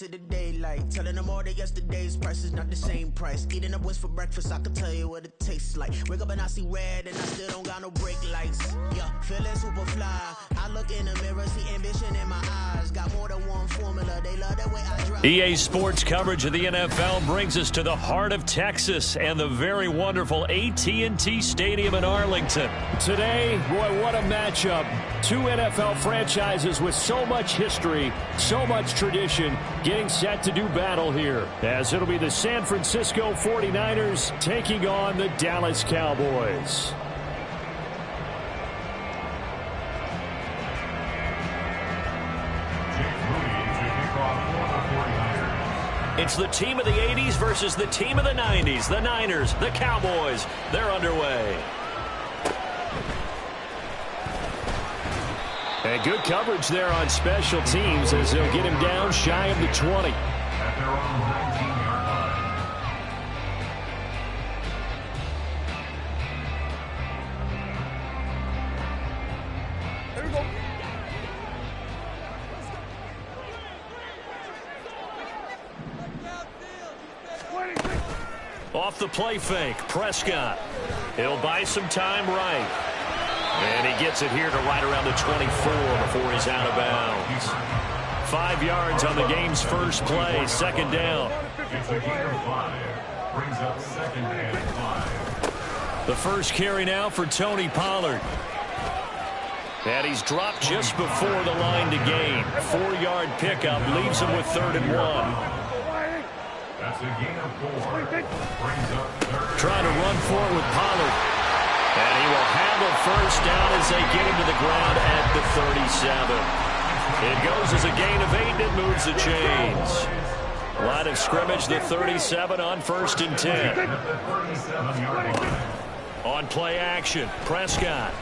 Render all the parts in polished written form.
into the daylight. Telling them all that yesterday's price is not the same price. Eating up what's for breakfast, I can tell you what it tastes like. Wake up and I see red and I still don't got no brake lights. Yeah, feeling super fly. I look in the mirror, see ambition in my eyes. Got more than one formula, they love the way I drive. EA Sports coverage of the NFL brings us to the heart of Texas and the very wonderful AT&T Stadium in Arlington. Today, boy, what a matchup. Two NFL franchises with so much history, so much tradition, getting set to do battle here, as it'll be the San Francisco 49ers taking on the Dallas Cowboys. It's the team of the 80s versus the team of the 90s. The Niners, the Cowboys, they're underway. And good coverage there on special teams as they'll get him down shy of the 20. At their own 19-yard line. Here we go. Off the play fake, Prescott. He'll buy some time right. And he gets it here to right around the 24 before he's out of bounds. 5 yards on the game's first play, second down. It's a gain of 5. Brings up second and 5. The first carry now for Tony Pollard. And he's dropped just before the line to gain. 4-yard pickup leaves him with 3rd and 1. That's a gain of 4. Brings up third. Trying to run for it with Pollard. And he will handle first down as they get him to the ground at the 37. It goes as a gain of 8, and it moves the chains. Line of scrimmage, the 37 on 1st and 10. On play action, Prescott.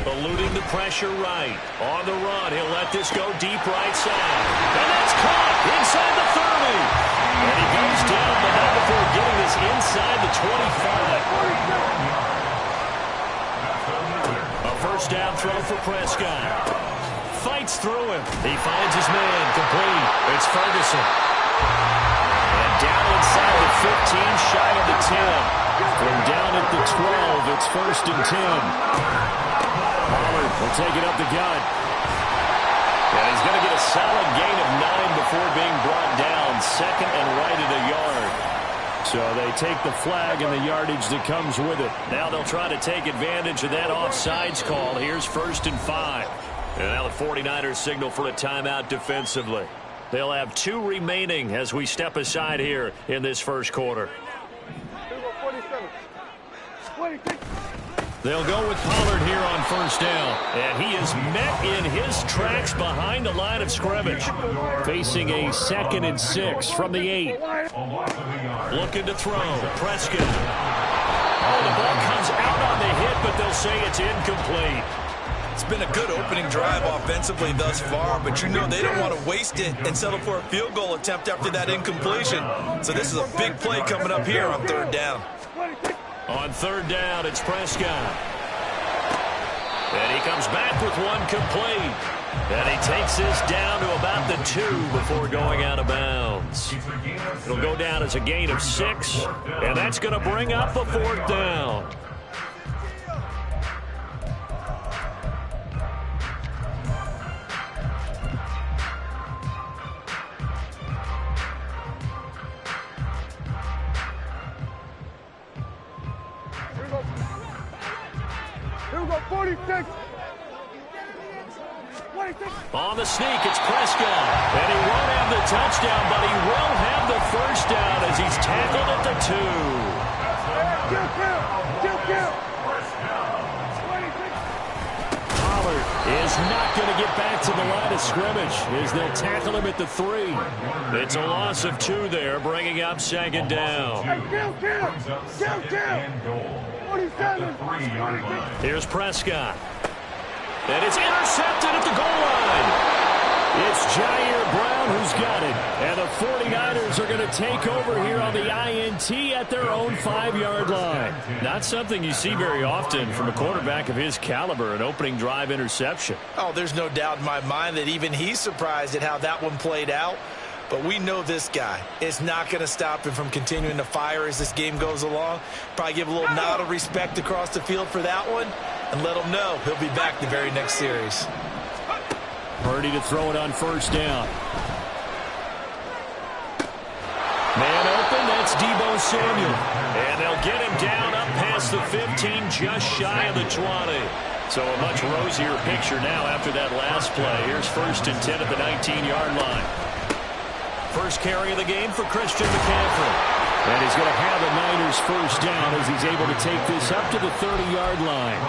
Eluding the pressure right. On the run, he'll let this go deep right side. And that's caught inside the 30. And he goes down, but not before getting this inside the 25. A first down throw for Prescott. Fights through him. He finds his man complete. It's Ferguson. And down inside the 15, shy of the 10. From down at the 12, it's 1st and 10. Pollard will take it up the gut. And he's going to get a solid gain of 9 before being brought down. 2nd and right at a yard. So they take the flag and the yardage that comes with it. Now they'll try to take advantage of that offsides call. Here's 1st and 5. And now the 49ers signal for a timeout defensively. They'll have 2 remaining as we step aside here in this first quarter. They'll go with Pollard here on 1st down. And he is met in his tracks behind the line of scrimmage. Facing a 2nd and 6 from the 8. Looking to throw. Prescott. Oh, the ball comes out on the hit, but they'll say it's incomplete. It's been a good opening drive offensively thus far, but you know they don't want to waste it and settle for a field goal attempt after that incompletion. So this is a big play coming up here on 3rd down. On 3rd down, it's Prescott. And he comes back with 1 complete. And he takes this down to about the 2 before going out of bounds. It'll go down as a gain of 6, and that's going to bring up a 4th down. Here we go, 46. On the sneak, it's Prescott. And he won't have the touchdown, but he will have the first down as he's tackled at the 2. Pollard is not going to get back to the line of scrimmage as they'll tackle him at the 3. It's a loss of 2 there, bringing up 2nd down. Here's Prescott. And it's intercepted at the goal line. It's Jair Brown who's got it. And the 49ers are going to take over here on the INT at their own 5-yard line. Not something you see very often from a quarterback of his caliber, an opening drive interception. Oh, there's no doubt in my mind that even he's surprised at how that one played out. But we know this guy is not going to stop him from continuing to fire as this game goes along. Probably give a little nod of respect across the field for that one and let him know he'll be back the very next series. Purdy to throw it on first down. Man open, that's Deebo Samuel. And they'll get him down up past the 15, just shy of the 20. So a much rosier picture now after that last play. Here's 1st and 10 at the 19-yard line. First carry of the game for Christian McCaffrey. And he's going to have the Niners first down as he's able to take this up to the 30-yard line.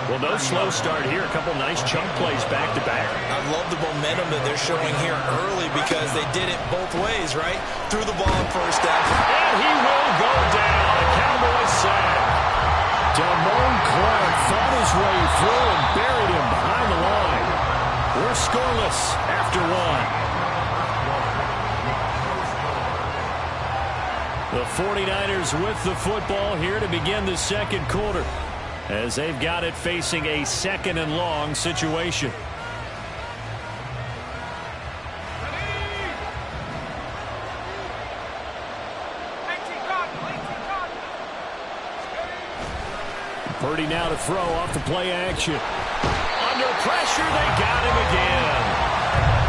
Well, no slow start here. A couple nice chunk plays back-to-back. I love the momentum that they're showing here early because they did it both ways, right? Threw the ball on first down. And he will go down. A Cowboys sack. Damone Clark fought his way through and buried him behind the line. We're scoreless after one. The 49ers with the football here to begin the second quarter, as they've got it facing a 2nd and long situation. Purdy now to throw off the play action. Under pressure, they got him again.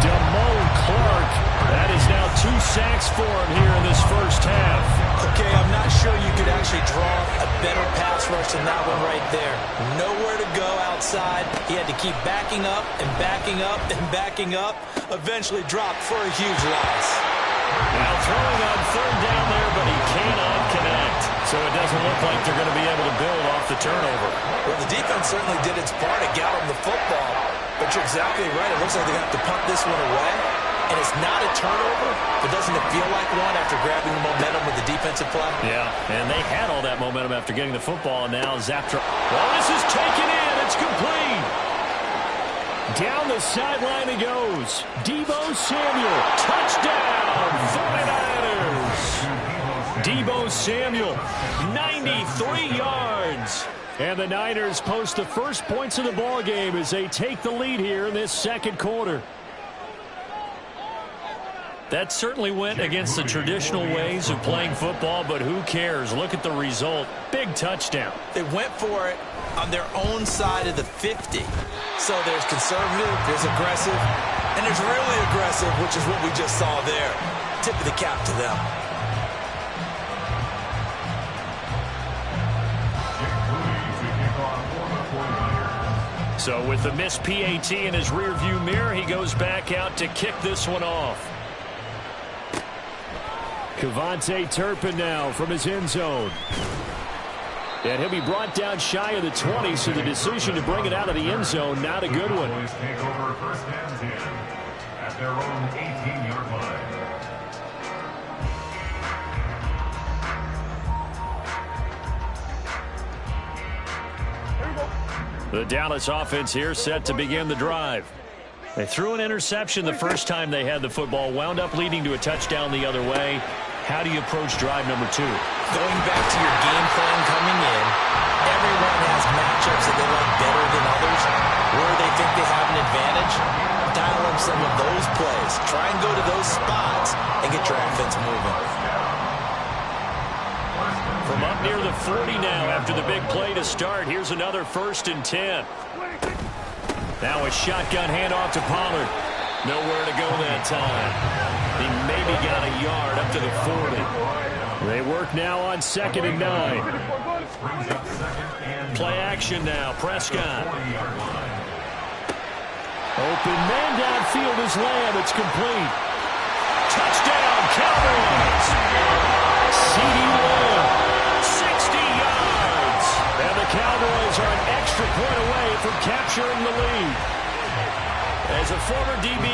Damone Clark. That is now 2 sacks for him here in this first half. Okay, I'm not sure you could actually draw a better pass rush than that one right there. Nowhere to go outside. He had to keep backing up and backing up and backing up. Eventually dropped for a huge loss. Now throwing on 3rd down there, but he cannot connect. So it doesn't look like they're going to be able to build off the turnover. Well, the defense certainly did its part to get him the football. But you're exactly right. It looks like they're going to have to punt this one away. And it's not a turnover, but doesn't it feel like one after grabbing the momentum with the defensive play? Yeah, and they had all that momentum after getting the football, and now Zaptra. Well, this is taken in. It's complete. Down the sideline he goes. Deebo Samuel. Touchdown, 49ers. Deebo Samuel, 93 yards. And the Niners post the first points of the ball game as they take the lead here in this second quarter. That certainly went against the traditional ways of playing football, but who cares? Look at the result. Big touchdown. They went for it on their own side of the 50. So there's conservative, there's aggressive, and there's really aggressive, which is what we just saw there. Tip of the cap to them. So with the missed PAT in his rearview mirror, he goes back out to kick this one off. Kevontae Turpin now from his end zone. And he'll be brought down shy of the 20, so the decision to bring it out of the end zone, not a good one. Take over 1st and 10 at their own 18-yard line. The Dallas offense here set to begin the drive. They threw an interception the first time they had the football, wound up leading to a touchdown the other way. How do you approach drive number 2? Going back to your game plan coming in, everyone has matchups that they like better than others. Where they think they have an advantage, dial up some of those plays. Try and go to those spots and get your offense moving. From up near the 40 now after the big play to start, here's another 1st and 10. Now a shotgun handoff to Pollard. Nowhere to go that time. He maybe got a yard up to the 40. They work now on 2nd and 9. Play action now. Prescott. Open man downfield is Lamb. It's complete. Touchdown, Cowboys. CeeDee Lamb, 60 yards. And the Cowboys are an extra point away from capturing the lead. As a former DB,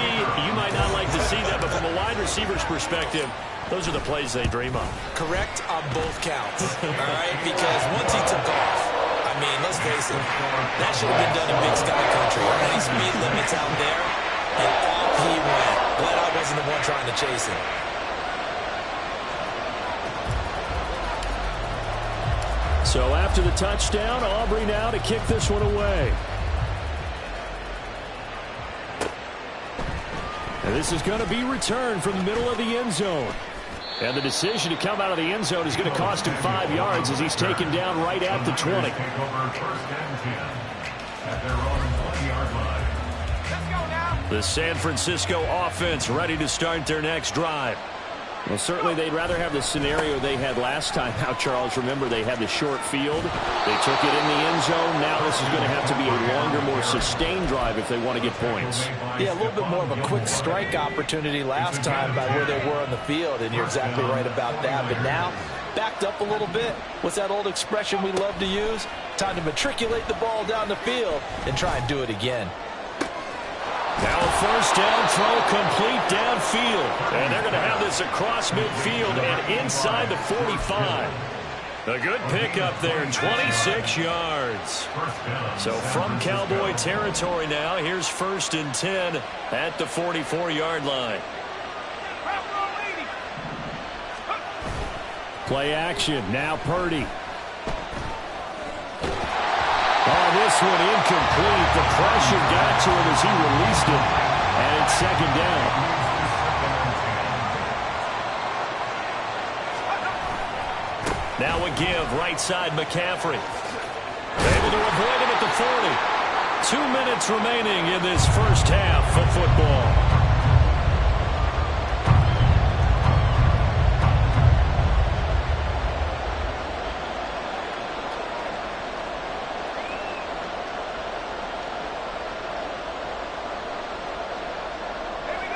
you might not like to see that, but from a wide receiver's perspective, those are the plays they dream of. Correct on both counts, all right? Because once he took off, I mean, let's face it, that should have been done in Big Sky Country. Any speed limits out there, and off he went. Glad I wasn't the one trying to chase him. So after the touchdown, Aubrey now to kick this one away. And this is going to be returned from the middle of the end zone. And the decision to come out of the end zone is going to cost him 5 yards as he's taken down right at the 20. Take over first and 10 at their own 20-yard line. Let's go now. The San Francisco offense ready to start their next drive. Well, certainly they'd rather have the scenario they had last time. Now, Charles, remember they had the short field. They took it in the end zone. Now this is going to have to be a longer, more sustained drive if they want to get points. Yeah, a little bit more of a quick strike opportunity last time by where they were on the field, and you're exactly right about that. But now, backed up a little bit. What's that old expression we love to use? Time to matriculate the ball down the field and try and do it again. Now a first down throw complete downfield. And they're going to have this across midfield and inside the 45. A good pickup there, 26 yards. So from Cowboy territory now, here's first and 10 at the 44-yard line. Play action, now Purdy. Oh, this one incomplete. The pressure got to him as he released it. And it's second down. Now a give, right side McCaffrey. Able to avoid him at the 40. 2 minutes remaining in this first half of football.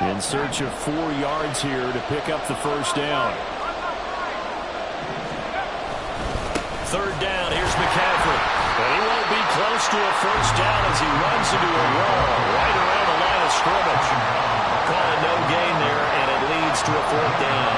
In search of 4 yards here to pick up the first down. Third down, here's McCaffrey. But he won't be close to a first down as he runs into a wall right around the line of scrimmage. Calling no gain there, and it leads to a fourth down.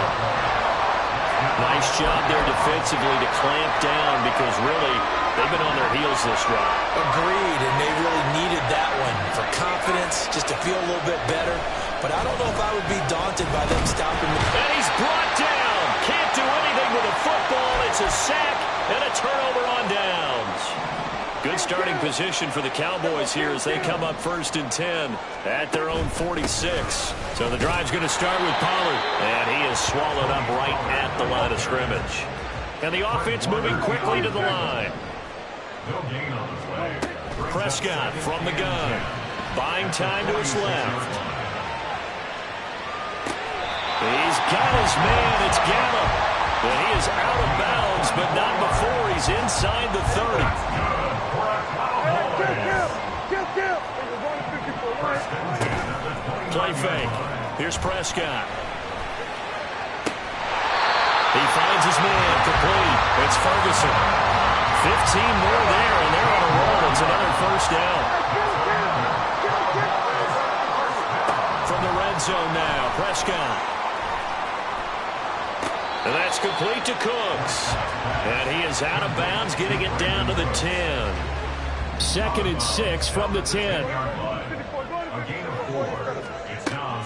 Nice job there defensively to clamp down because really they've been on their heels this drive. Agreed, and they really needed that one for confidence, just to feel a little bit better. But I don't know if I would be daunted by them stopping me. And he's brought down. Can't do anything with a football. It's a sack and a turnover on downs. Good starting position for the Cowboys here as they come up first and 10 at their own 46. So the drive's going to start with Pollard. And he is swallowed up right at the line of scrimmage. And the offense moving quickly to the line. No gain on the play. Prescott from the gun. Buying time to his left. He's got his man. It's Gallup. And he is out of bounds, but not before he's inside the 30. Play fake. Here's Prescott. He finds his man complete. It's Ferguson. 15 more there, and they're on a roll. It's another first down. From the red zone now, Prescott. And that's complete to Cooks. And he is out of bounds, getting it down to the 10. 2nd and 6 from the 10.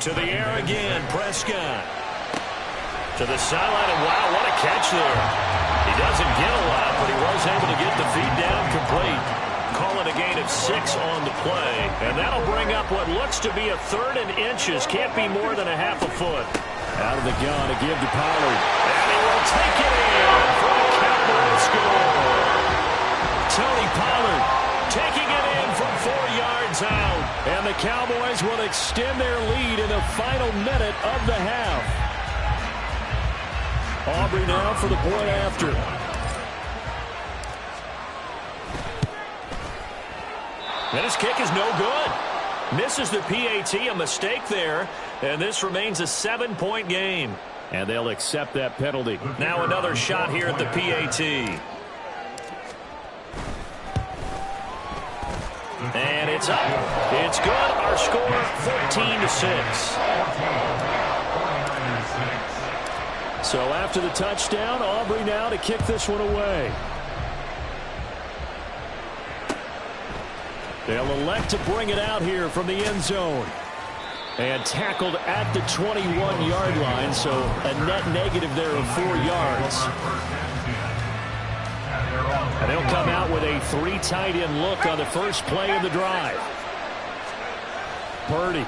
To the air again, Prescott. To the sideline, and wow, what a catch there. He doesn't get a lot, but he was able to get the feed down complete. Call it a gain of 6 on the play. And that'll bring up what looks to be a 3rd and inches. Can't be more than a half a foot. Out of the gun to give to Pollard. And he will take it in for the Cowboys score. Tony Pollard taking it in from 4 yards out. And the Cowboys will extend their lead in the final minute of the half. Aubrey now for the point after. And his kick is no good. Misses the PAT, a mistake there, and this remains a 7-point game. And they'll accept that penalty. Now another shot here at the PAT. And it's up. It's good. Our score, 14-6. So after the touchdown, Aubrey now to kick this one away. They'll elect to bring it out here from the end zone. And tackled at the 21-yard line, so a net negative there of 4 yards. And they'll come out with a 3 tight end look on the first play of the drive. Purdy.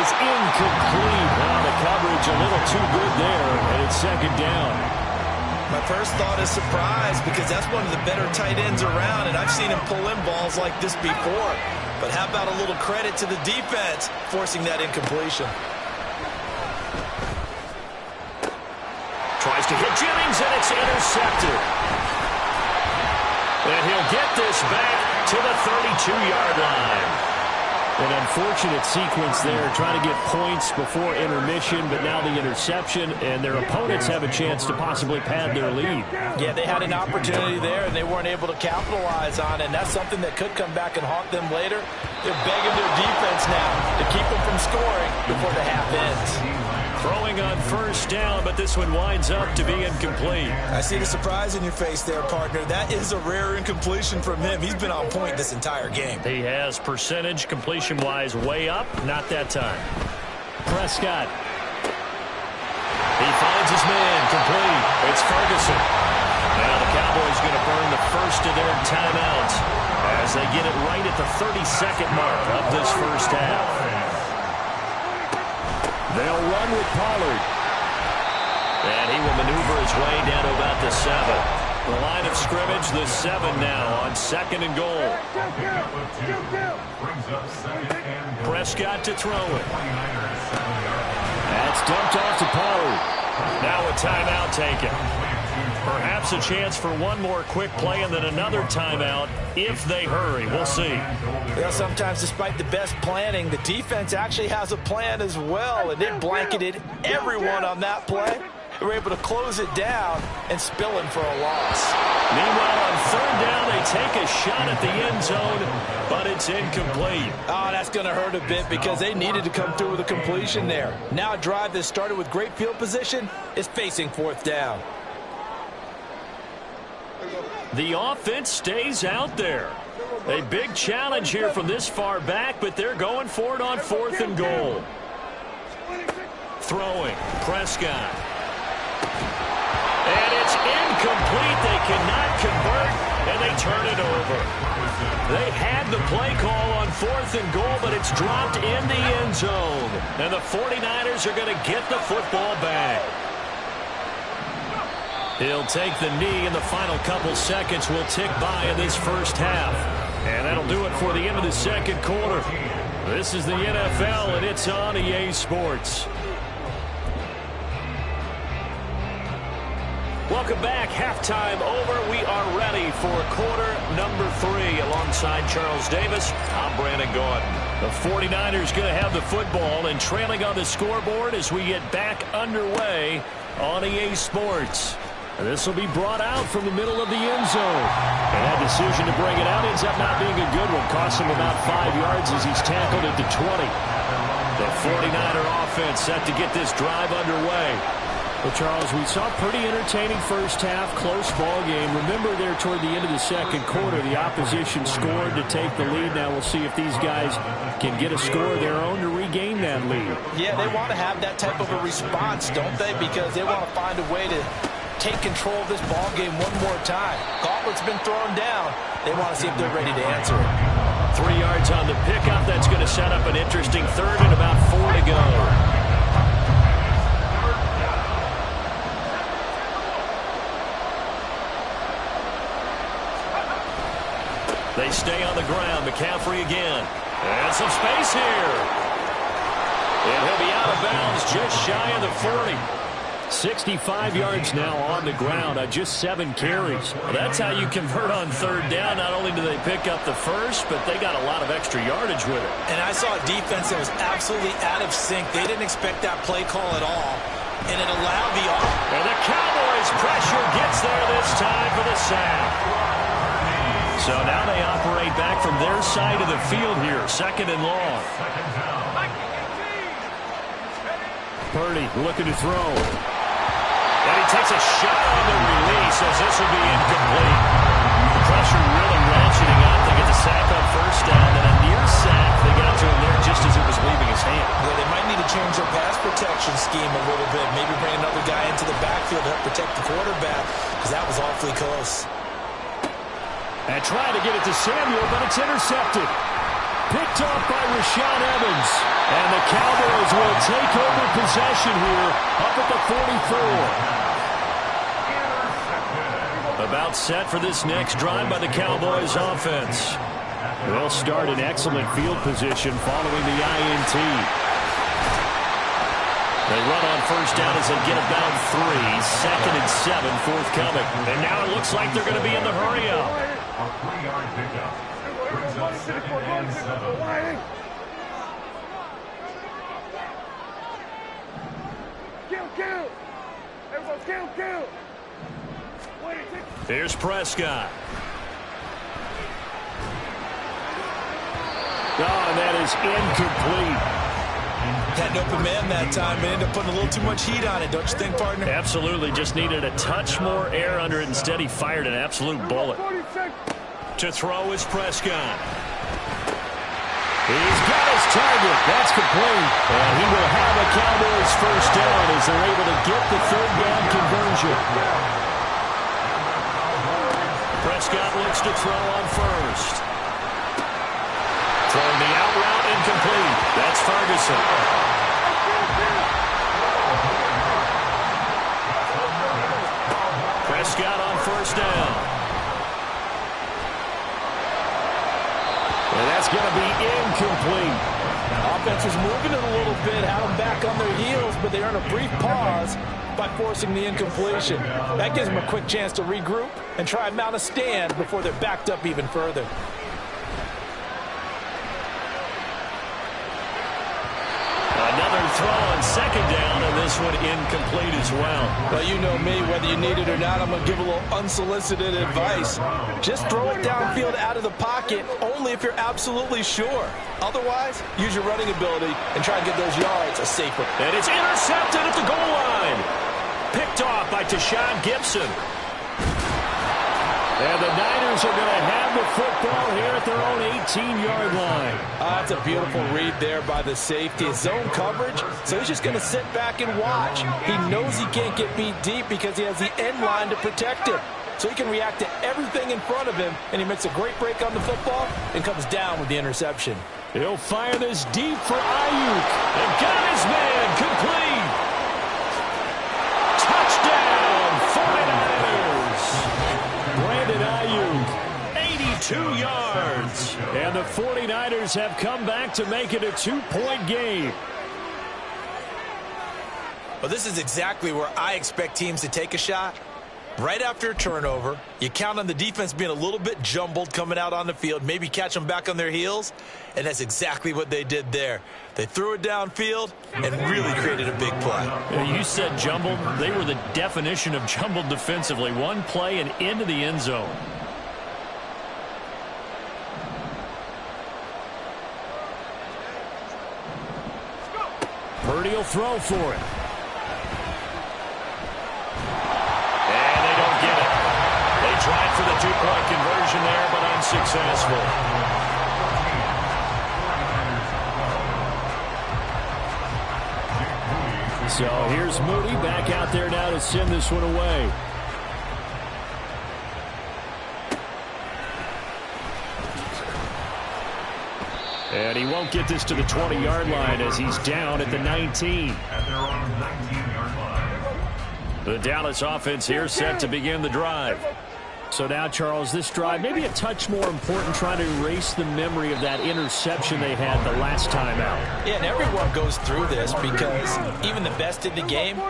is incomplete. Now the coverage a little too good there, and it's second down. My first thought is surprise, because that's one of the better tight ends around, and I've seen him pull in balls like this before. But how about a little credit to the defense forcing that incompletion? Tries to hit Jennings, and it's intercepted. And he'll get this back to the 32-yard line. An unfortunate sequence there, trying to get points before intermission, but now the interception, and their opponents have a chance to possibly pad their lead. Yeah, they had an opportunity there, and they weren't able to capitalize on it, and that's something that could come back and haunt them later. They're begging their defense now to keep them from scoring before the half ends. Throwing on first down, but this one winds up to be incomplete. I see the surprise in your face there, partner. That is a rare incompletion from him. He's been on point this entire game. He has percentage completion-wise way up. Not that time. Prescott. He finds his man complete. It's Ferguson. Now the Cowboys going to burn the first of their timeouts as they get it right at the 32nd mark of this first half. They'll run with Pollard. And he will maneuver his way down to about the 7. The line of scrimmage, the 7 now on second and goal. Prescott to throw it. That's dumped off to Pollard. Now a timeout taken. Perhaps a chance for one more quick play and then another timeout if they hurry. We'll see. Well, sometimes despite the best planning, the defense actually has a plan as well, and it blanketed everyone on that play. They were able to close it down and spill in for a loss. Meanwhile, on third down, they take a shot at the end zone, but it's incomplete. Oh, that's going to hurt a bit because they needed to come through with a completion there. Now a drive that started with great field position is facing fourth down. The offense stays out there. A big challenge here from this far back, but they're going for it on fourth and goal. Throwing, Prescott. And it's incomplete. They cannot convert, and they turn it over. They had the play call on fourth and goal, but it's dropped in the end zone. And the 49ers are going to get the football back. He'll take the knee, and the final couple seconds will tick by in this first half. And that'll do it for the end of the second quarter. This is the NFL, and it's on EA Sports. Welcome back. Halftime over. We are ready for quarter number 3. Alongside Charles Davis, I'm Brandon Gaudin. The 49ers going to have the football and trailing on the scoreboard as we get back underway on EA Sports. This will be brought out from the middle of the end zone. And that decision to bring it out ends up not being a good one. Cost him about 5 yards as he's tackled at the 20. The 49er offense set to get this drive underway. Well, Charles, we saw a pretty entertaining first half, close ball game. Remember there toward the end of the second quarter, the opposition scored to take the lead. Now we'll see if these guys can get a score of their own to regain that lead. Yeah, they want to have that type of a response, don't they? Because they want to find a way to take control of this ball game one more time. Gauntlet's been thrown down. They want to see if they're ready to answer it. 3 yards on the pickup. That's going to set up an interesting third and about 4 to go. They stay on the ground. McCaffrey again. And some space here. And he'll be out of bounds just shy of the 40. 65 yards now on the ground on just 7 carries. Well, that's how you convert on third down. Not only do they pick up the first, but they got a lot of extra yardage with it. And I saw a defense that was absolutely out of sync. They didn't expect that play call at all. And it allowed the offense. And the Cowboys' pressure gets there this time for the sack. So now they operate back from their side of the field here. Second and long. Purdy looking to throw. And he takes a shot on the release as this will be incomplete. The pressure really ratcheting up. They get the sack on first down, and a near sack. They got to him there just as it was leaving his hand. Yeah, they might need to change their pass protection scheme a little bit. Maybe bring another guy into the backfield to help protect the quarterback, because that was awfully close. And trying to get it to Samuel, but it's intercepted. Picked off by Rashaan Evans. And the Cowboys will take over possession here up at the 44. About set for this next drive by the Cowboys offense. They'll start in excellent field position following the INT. They run on first down as they get about 3. 2nd and 7 forthcoming. And now it looks like they're going to be in the hurry-up. A 3-yard pickup brings up 2nd and 7. Kill! Everybody kill! Here's Prescott. Oh, and that is incomplete. Had an open man that time, but ended up putting a little too much heat on it, don't you think, partner? Absolutely. Just needed a touch more air under it. Instead, he fired an absolute bullet. To throw is Prescott. He's got his target. That's complete. And he will have a Cowboys first down as they're able to get the 3rd down conversion. Prescott looks to throw on first. Throwing the out route, incomplete. That's Ferguson. Prescott on first down. And that's going to be incomplete. Offense is moving it a little bit, had them back on their heels, but they earn a brief pause by forcing the incompletion. That gives them a quick chance to regroup and try and mount a stand before they're backed up even further. Another throw on 2nd down, and this one incomplete as well. Well, you know me, whether you need it or not, I'm going to give a little unsolicited advice. Just throw it downfield out of the pocket, only if you're absolutely sure. Otherwise, use your running ability and try and get those yards a safer. And it's intercepted at the goal line. Picked off by Tashawn Gibson. And the Niners are going to have the football here at their own 18-yard line. That's a beautiful read there by the safety. Zone coverage, so he's just going to sit back and watch. He knows he can't get beat deep because he has the end line to protect him. So he can react to everything in front of him, and he makes a great break on the football and comes down with the interception. He'll fire this deep for Ayuk. And got his man complete. Touchdown, 49ers. Brandon Ayuk, 82 yards. And the 49ers have come back to make it a 2-point game. Well, this is exactly where I expect teams to take a shot. Right after a turnover, you count on the defense being a little bit jumbled coming out on the field, maybe catch them back on their heels, and that's exactly what they did there. They threw it downfield and really created a big play. You said jumbled. They were the definition of jumbled defensively. One play and into the end zone. Purdy will throw for it. Tried for the 2-point conversion there, but unsuccessful. So here's Moody back out there now to send this one away. And he won't get this to the 20-yard line as he's down at the 19. At their own 19-yard line. The Dallas offense here set to begin the drive. So now, Charles, this drive maybe a touch more important, trying to erase the memory of that interception they had the last time out. Yeah, and everyone goes through this because even the best in the game,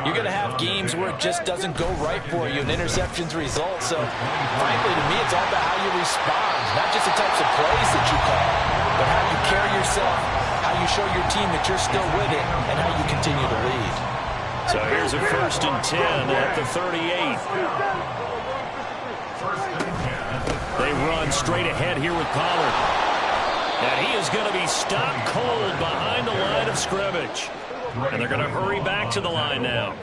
you're going to have games where it just doesn't go right for you and interceptions result. So, frankly, to me, it's all about how you respond, not just the types of plays that you call, but how you carry yourself, how you show your team that you're still with it, and how you continue to lead. So here's a 1st and 10 at the 38. They run straight ahead here with Pollard. And he is going to be stopped cold behind the line of scrimmage. And they're going to hurry back to the line now.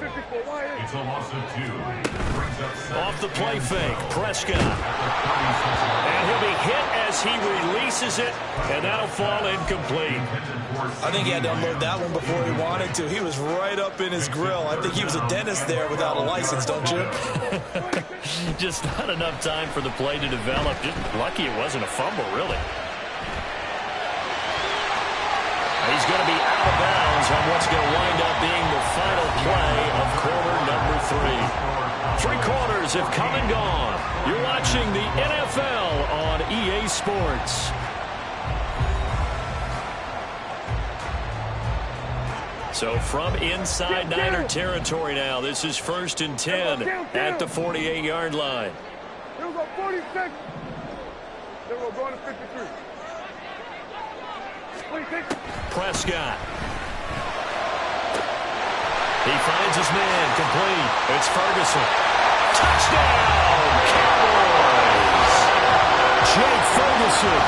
It's a loss of 2. Off the play fake, Prescott. And he'll be hit as he releases it, and that'll fall incomplete. I think he had to unload that one before he wanted to. He was right up in his grill. I think he was a dentist there without a license, don't you? Just not enough time for the play to develop. Just lucky it wasn't a fumble, really. is going to be out of bounds on what's going to wind up being the final play of quarter number 3. 3 quarters have come and gone. You're watching the NFL on EA Sports. So from inside Niner territory now, this is 1st and 10 at the 48-yard line. Here we go, 46. Here we go, going to 53. 26. Prescott. He finds his man, complete. It's Ferguson. Touchdown, Cowboys! Jake Ferguson,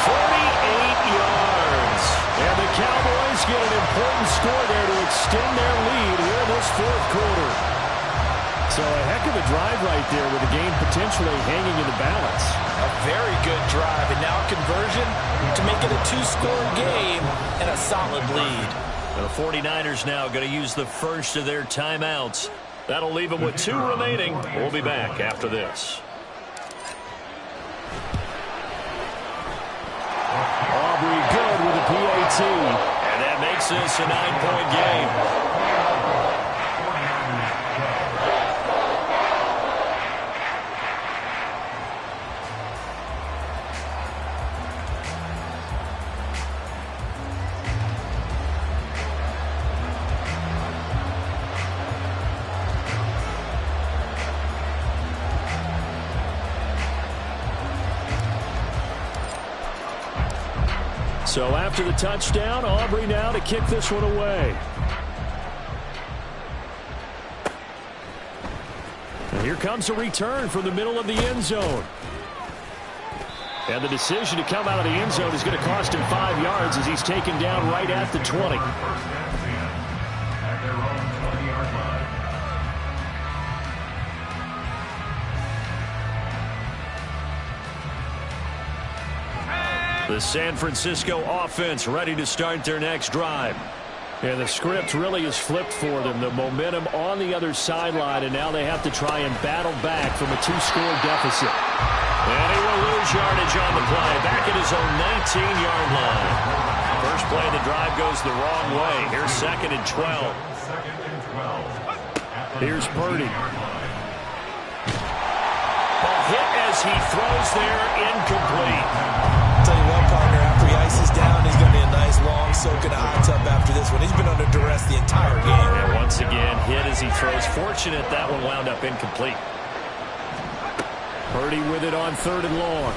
48 yards. And the Cowboys get an important score there to extend their lead here in this 4th quarter. So a heck of a drive right there with the game potentially hanging in the balance. A very good drive, and now conversion to make it a 2-score game and a solid lead. The 49ers now going to use the first of their timeouts. That'll leave them with 2 remaining. We'll be back after this. Aubrey good with a PAT. And that makes this a 9-point game. So after the touchdown, Aubrey now to kick this one away. And here comes a return from the middle of the end zone. And the decision to come out of the end zone is going to cost him 5 yards as he's taken down right at the 20. At their own 20-yard line. The San Francisco offense ready to start their next drive. And the script really is flipped for them. The momentum on the other sideline, and now they have to try and battle back from a 2-score deficit. And he will lose yardage on the play, back at his own 19-yard line. First play of the drive goes the wrong way. Here's 2nd and 12. 2nd and 12. Here's Purdy. Ball hit as he throws there, incomplete. Tell you what, partner, after he ices down, he's going to be a nice long soak in a hot tub after this one. He's been under duress the entire game. And once again, hit as he throws. Fortunate that one wound up incomplete. Purdy with it on 3rd and long.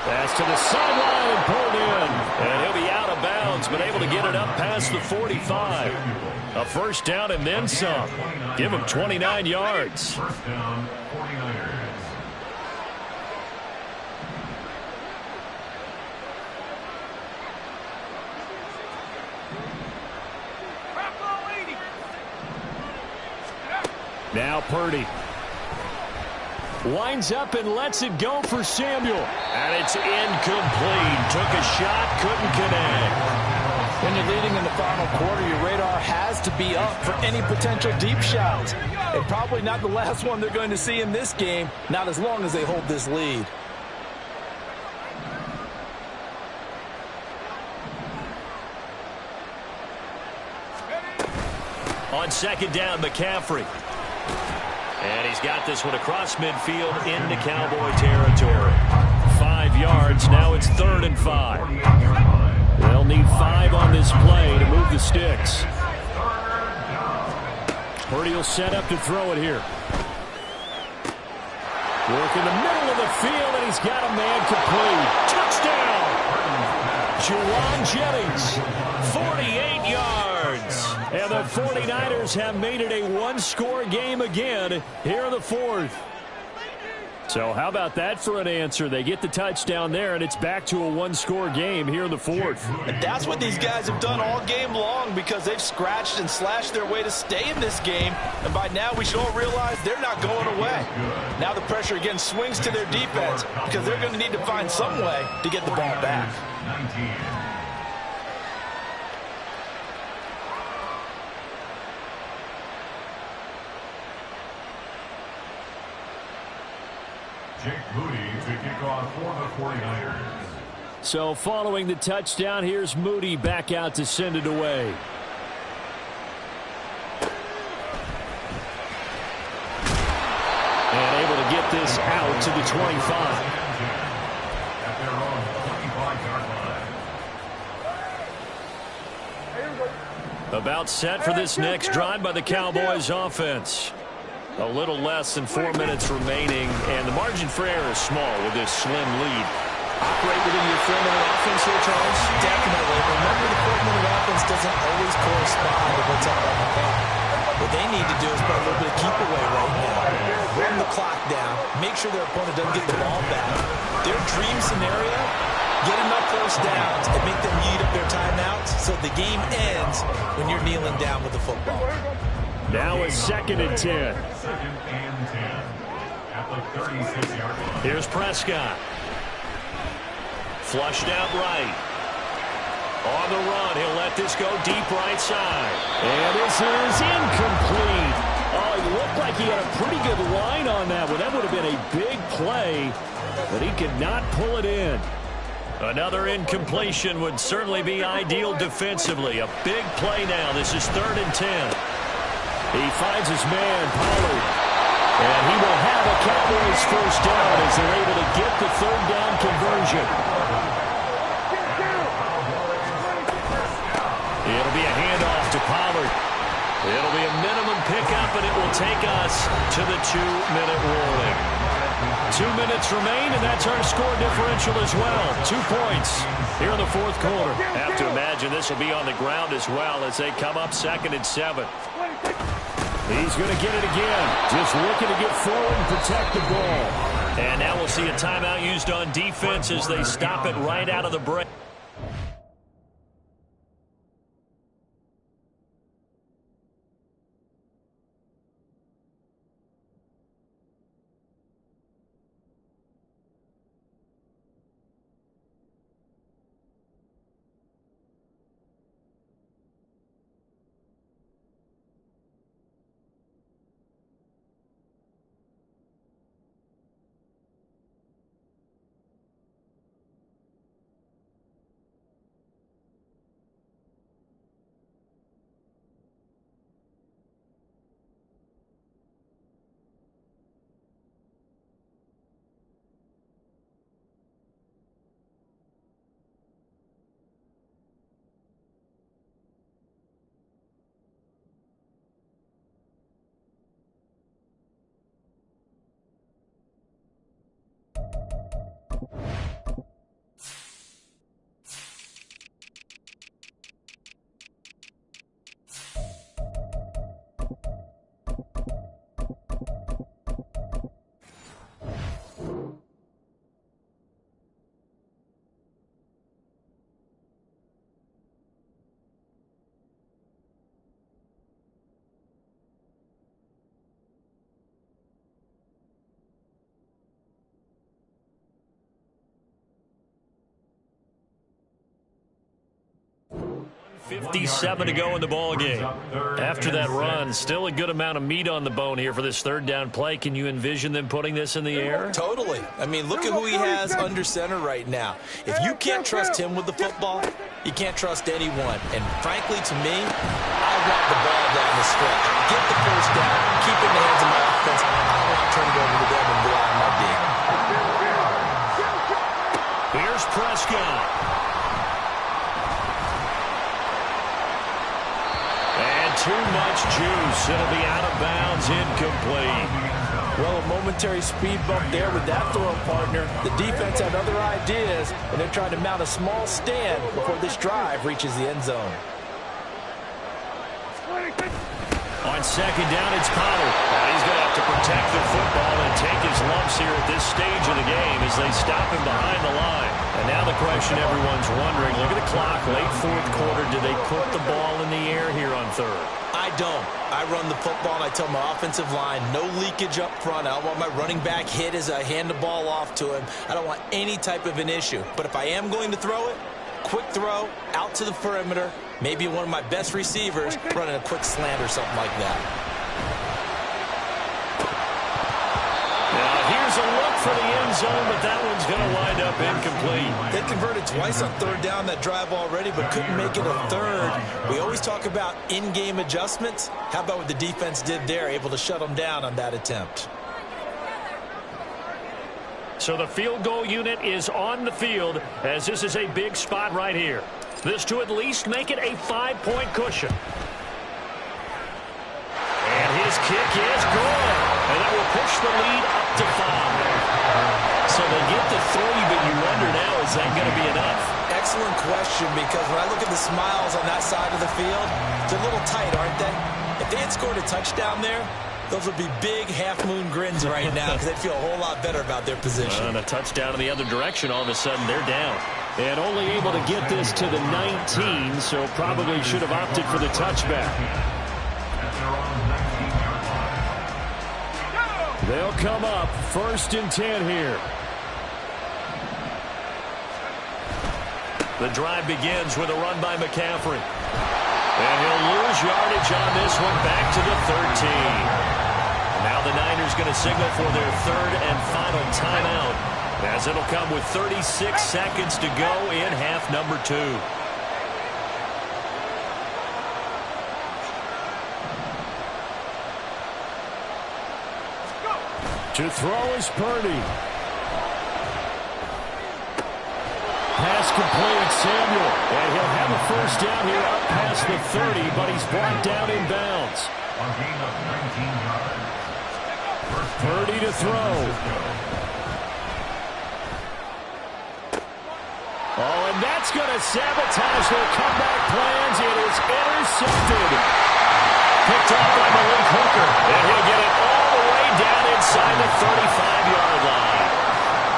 Pass to the sideline and pulled in. And he'll be out of bounds, but able to get it up past the 45. A first down and then some. Give him 29 yards. First down, 49ers. Now Purdy. Winds up and lets it go for Samuel. And it's incomplete. Took a shot, couldn't connect. When you're leading in the final quarter, your radar has to be up for any potential deep shots. And probably not the last one they're going to see in this game, not as long as they hold this lead. On 2nd down, McCaffrey. And he's got this one across midfield into Cowboy territory. 5 yards. Now it's 3rd and 5. They'll need 5 on this play to move the sticks. Purdy will set up to throw it here. Work in the middle of the field, and he's got a man complete. Touchdown! Juwan Jennings, 48 yards. And the 49ers have made it a 1-score game again here in the 4th. So how about that for an answer? They get the touchdown there, and it's back to a 1-score game here in the 4th. And that's what these guys have done all game long because they've scratched and slashed their way to stay in this game. And by now, we should all realize they're not going away. Now the pressure again swings to their defense because they're going to need to find some way to get the ball back. 19. Jake Moody to kick off for the 49ers. So following the touchdown, here's Moody back out to send it away. And able to get this out to the 25. About set for this next drive by the Cowboys offense. A little less than 4 minutes remaining, and the margin for error is small with this slim lead. Operate within your 4-minute offense here, Charles? Definitely. Remember, the 4-minute offense doesn't always correspond to what's up on the clock. What they need to do is put a little bit of keep away right now. Run the clock down. Make sure their opponent doesn't get the ball back. Their dream scenario, get enough first downs and make them eat up their timeouts so the game ends when you're kneeling down with the football. Now a 2nd and 10. 2nd and 10 at the 36-yard line. Here's Prescott. Flushed out right. On the run, he'll let this go deep right side. And this is incomplete. Oh, it looked like he had a pretty good line on that one. That would have been a big play, but he could not pull it in. Another incompletion would certainly be ideal defensively. A big play now. This is 3rd and 10. He finds his man, Pollard. And he will have a Cowboys first down as they're able to get the 3rd down conversion. It'll be a handoff to Pollard. It'll be a minimum pickup, and it will take us to the 2-minute warning. 2 minutes remain, and that's our score differential as well. 2 points here in the 4th quarter. Have to imagine this will be on the ground as well as they come up 2nd and 7. He's going to get it again. Just looking to get forward and protect the ball. And now we'll see a timeout used on defense as they stop it right out of the break. .57 to go in the ball game. After that run, still a good amount of meat on the bone here for this 3rd down play. Can you envision them putting this in the air? Totally. I mean, look at who he has under center right now. If you can't trust him with the football, you can't trust anyone. And frankly, to me, I want the ball down the stretch. Get the first down, keep it in the hands of my offense. I don't want to turn it over to them and rely on my D. Here's Prescott. Too much juice. It'll be out of bounds, incomplete. Well, a momentary speed bump there with that throw, partner. The defense had other ideas, and they're trying to mount a small stand before this drive reaches the end zone. On 2nd down, it's Pollard. And he's going to have to protect the football and take his lumps here at this stage of the game as they stop him behind the line. And now the question everyone's wondering, look at the clock, late 4th quarter, do they put the ball in the air here on 3rd? I don't. I run the football, and I tell my offensive line, no leakage up front. I don't want my running back hit as I hand the ball off to him. I don't want any type of an issue. But if I am going to throw it, quick throw, out to the perimeter, maybe one of my best receivers running a quick slant or something like that. Now here's There's a look for the end zone, but that one's going to wind up incomplete. They converted twice on third down that drive already, but couldn't make it a third. We always talk about in-game adjustments. How about what the defense did there, able to shut them down on that attempt? So the field goal unit is on the field, as this is a big spot right here. This to at least make it a 5-point cushion. And his kick is good. And that will push the lead up to 5. So they get to 3, but you wonder now, is that going to be enough? Excellent question, because when I look at the smiles on that side of the field, they're a little tight, aren't they? If they had scored a touchdown there, those would be big half-moon grins right now because they'd feel a whole lot better about their position. And a touchdown in the other direction, all of a sudden they're down. And only able to get this to the 19, so probably should have opted for the touchback. They'll come up 1st and 10 here. The drive begins with a run by McCaffrey. And he'll lose yardage on this one back to the 13. Now the Niners going to signal for their 3rd and final timeout, as it'll come with 36 seconds to go in half number 2. To throw is Purdy. Pass complete, Samuel. And he'll have a 1st down here up past the 30, but he's brought down in bounds. A gain of 19 yards. Purdy to throw. Oh, and that's going to sabotage their comeback plans. It is intercepted. Picked off by Malik Hooker. And he'll get it all the way down inside the 35-yard line.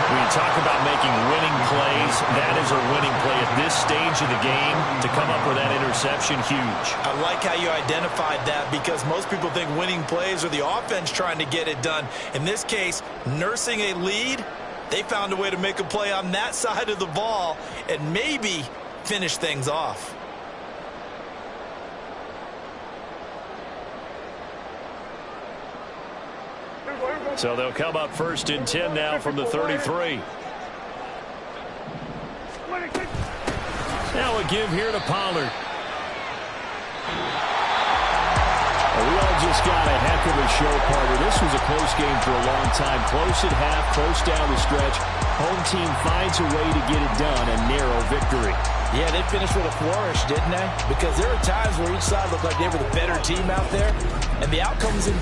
When you talk about making winning plays, that is a winning play at this stage of the game. To come up with that interception, huge. I like how you identified that, because most people think winning plays are the offense trying to get it done. In this case, nursing a lead, they found a way to make a play on that side of the ball and maybe finish things off. So they'll come up 1st and 10 now from the 33. Now a give here to Pollard. We all just got a heck of a show, partner. This was a close game for a long time. Close at half, close down the stretch. Home team finds a way to get it done, a narrow victory. Yeah, they finished with a flourish, didn't they? Because there were times where each side looked like they were the better team out there, and the outcomes in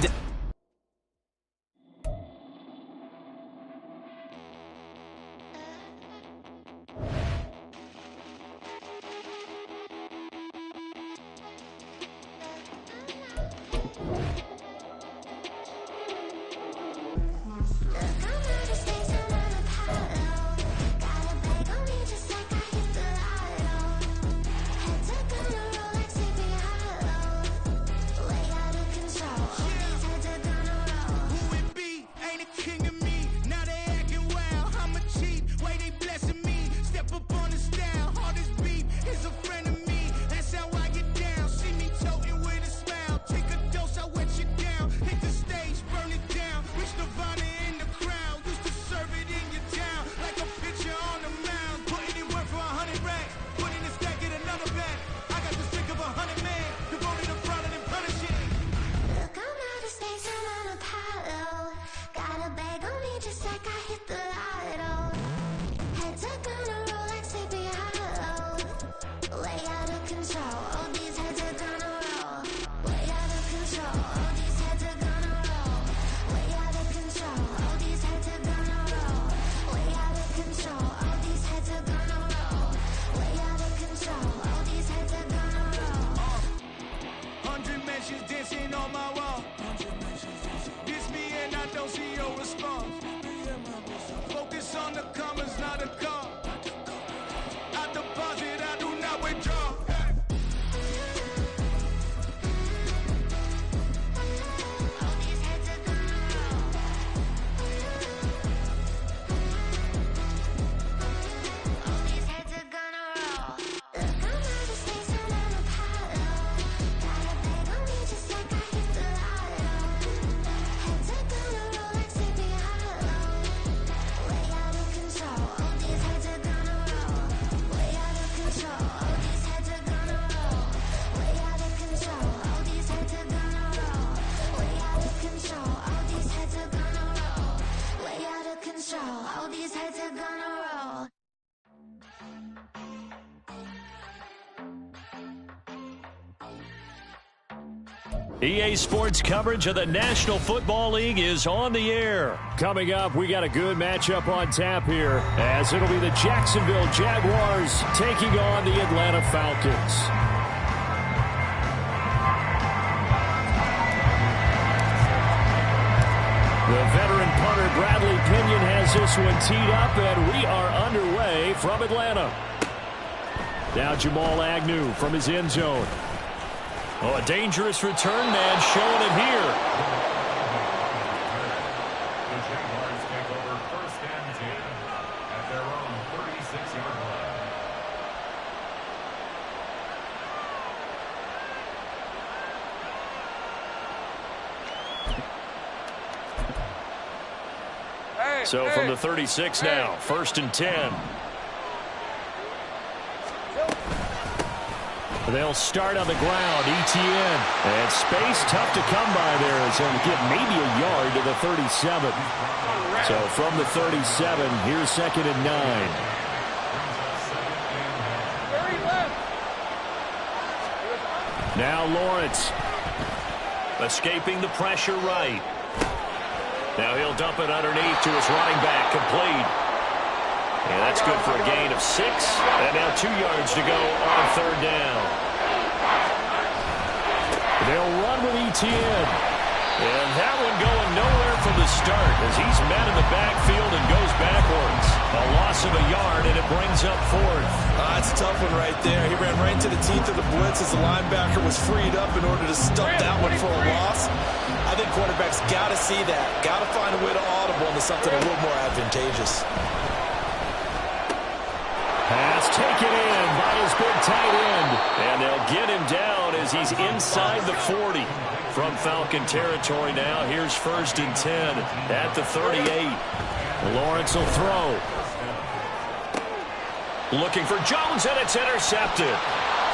EA Sports coverage of the National Football League is on the air. Coming up, we got a good matchup on tap here, as it'll be the Jacksonville Jaguars taking on the Atlanta Falcons. The veteran punter Bradley Pinion has this one teed up, and we are underway from Atlanta. Now Jamal Agnew from his end zone. Oh, a dangerous return man showing it here. The Jaguars take over 1st and 10 at their own 36-yard line. So from the 36 now, 1st and 10. They'll start on the ground, ETN. And space tough to come by there as they'll get maybe a yard to the 37. So from the 37, here's 2nd and 9. Now Lawrence. Escaping the pressure right. Now he'll dump it underneath to his running back, complete. And that's good for a gain of 6. And now 2 yards to go on 3rd down. They'll run with ETN. And that one going nowhere from the start as he's met in the backfield and goes backwards. A loss of a yard, and it brings up 4th. That's a tough one right there. He ran right into the teeth of the blitz as the linebacker was freed up in order to stump that one for a loss. I think quarterbacks got to see that. Got to find a way to audible into something a little more advantageous. Pass taken in by his big tight end. And they'll get him down as he's inside the 40. From Falcon territory now, here's 1st and 10 at the 38. Lawrence will throw. Looking for Jones, and it's intercepted.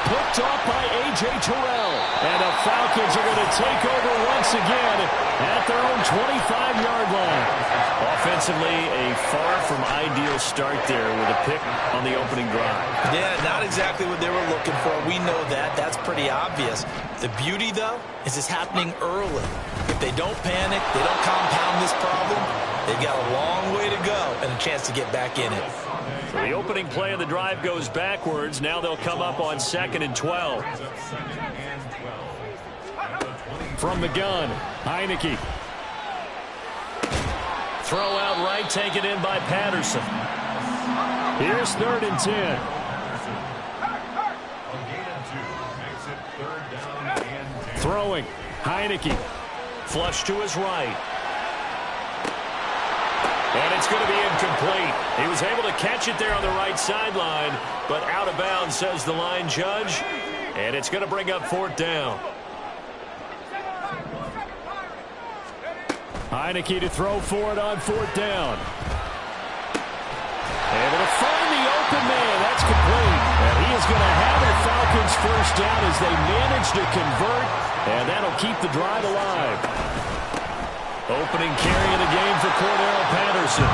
Picked off by A.J. Terrell. And the Falcons are going to take over once again at their own 25-yard line. Offensively, a far from ideal start there with a pick on the opening drive. Yeah, not exactly what they were looking for. We know that. That's pretty obvious. The beauty, though, is it's happening early. If they don't panic, they don't compound this problem, they've got a long way to go and a chance to get back in it. So the opening play of the drive goes backwards. Now they'll come up on 2nd and 12. From the gun, Heineke. Throw out right, taken in by Patterson. Here's 3rd and 10. Throwing, Heineke. Flush to his right. And it's going to be incomplete. He was able to catch it there on the right sideline, but out of bounds, says the line judge. And it's going to bring up 4th down. Heineke to throw for it on 4th down. Able to find the open man. That's complete. And he is going to have the Falcons 1st down as they manage to convert. And that'll keep the drive alive. Opening carry of the game for Cordero Patterson.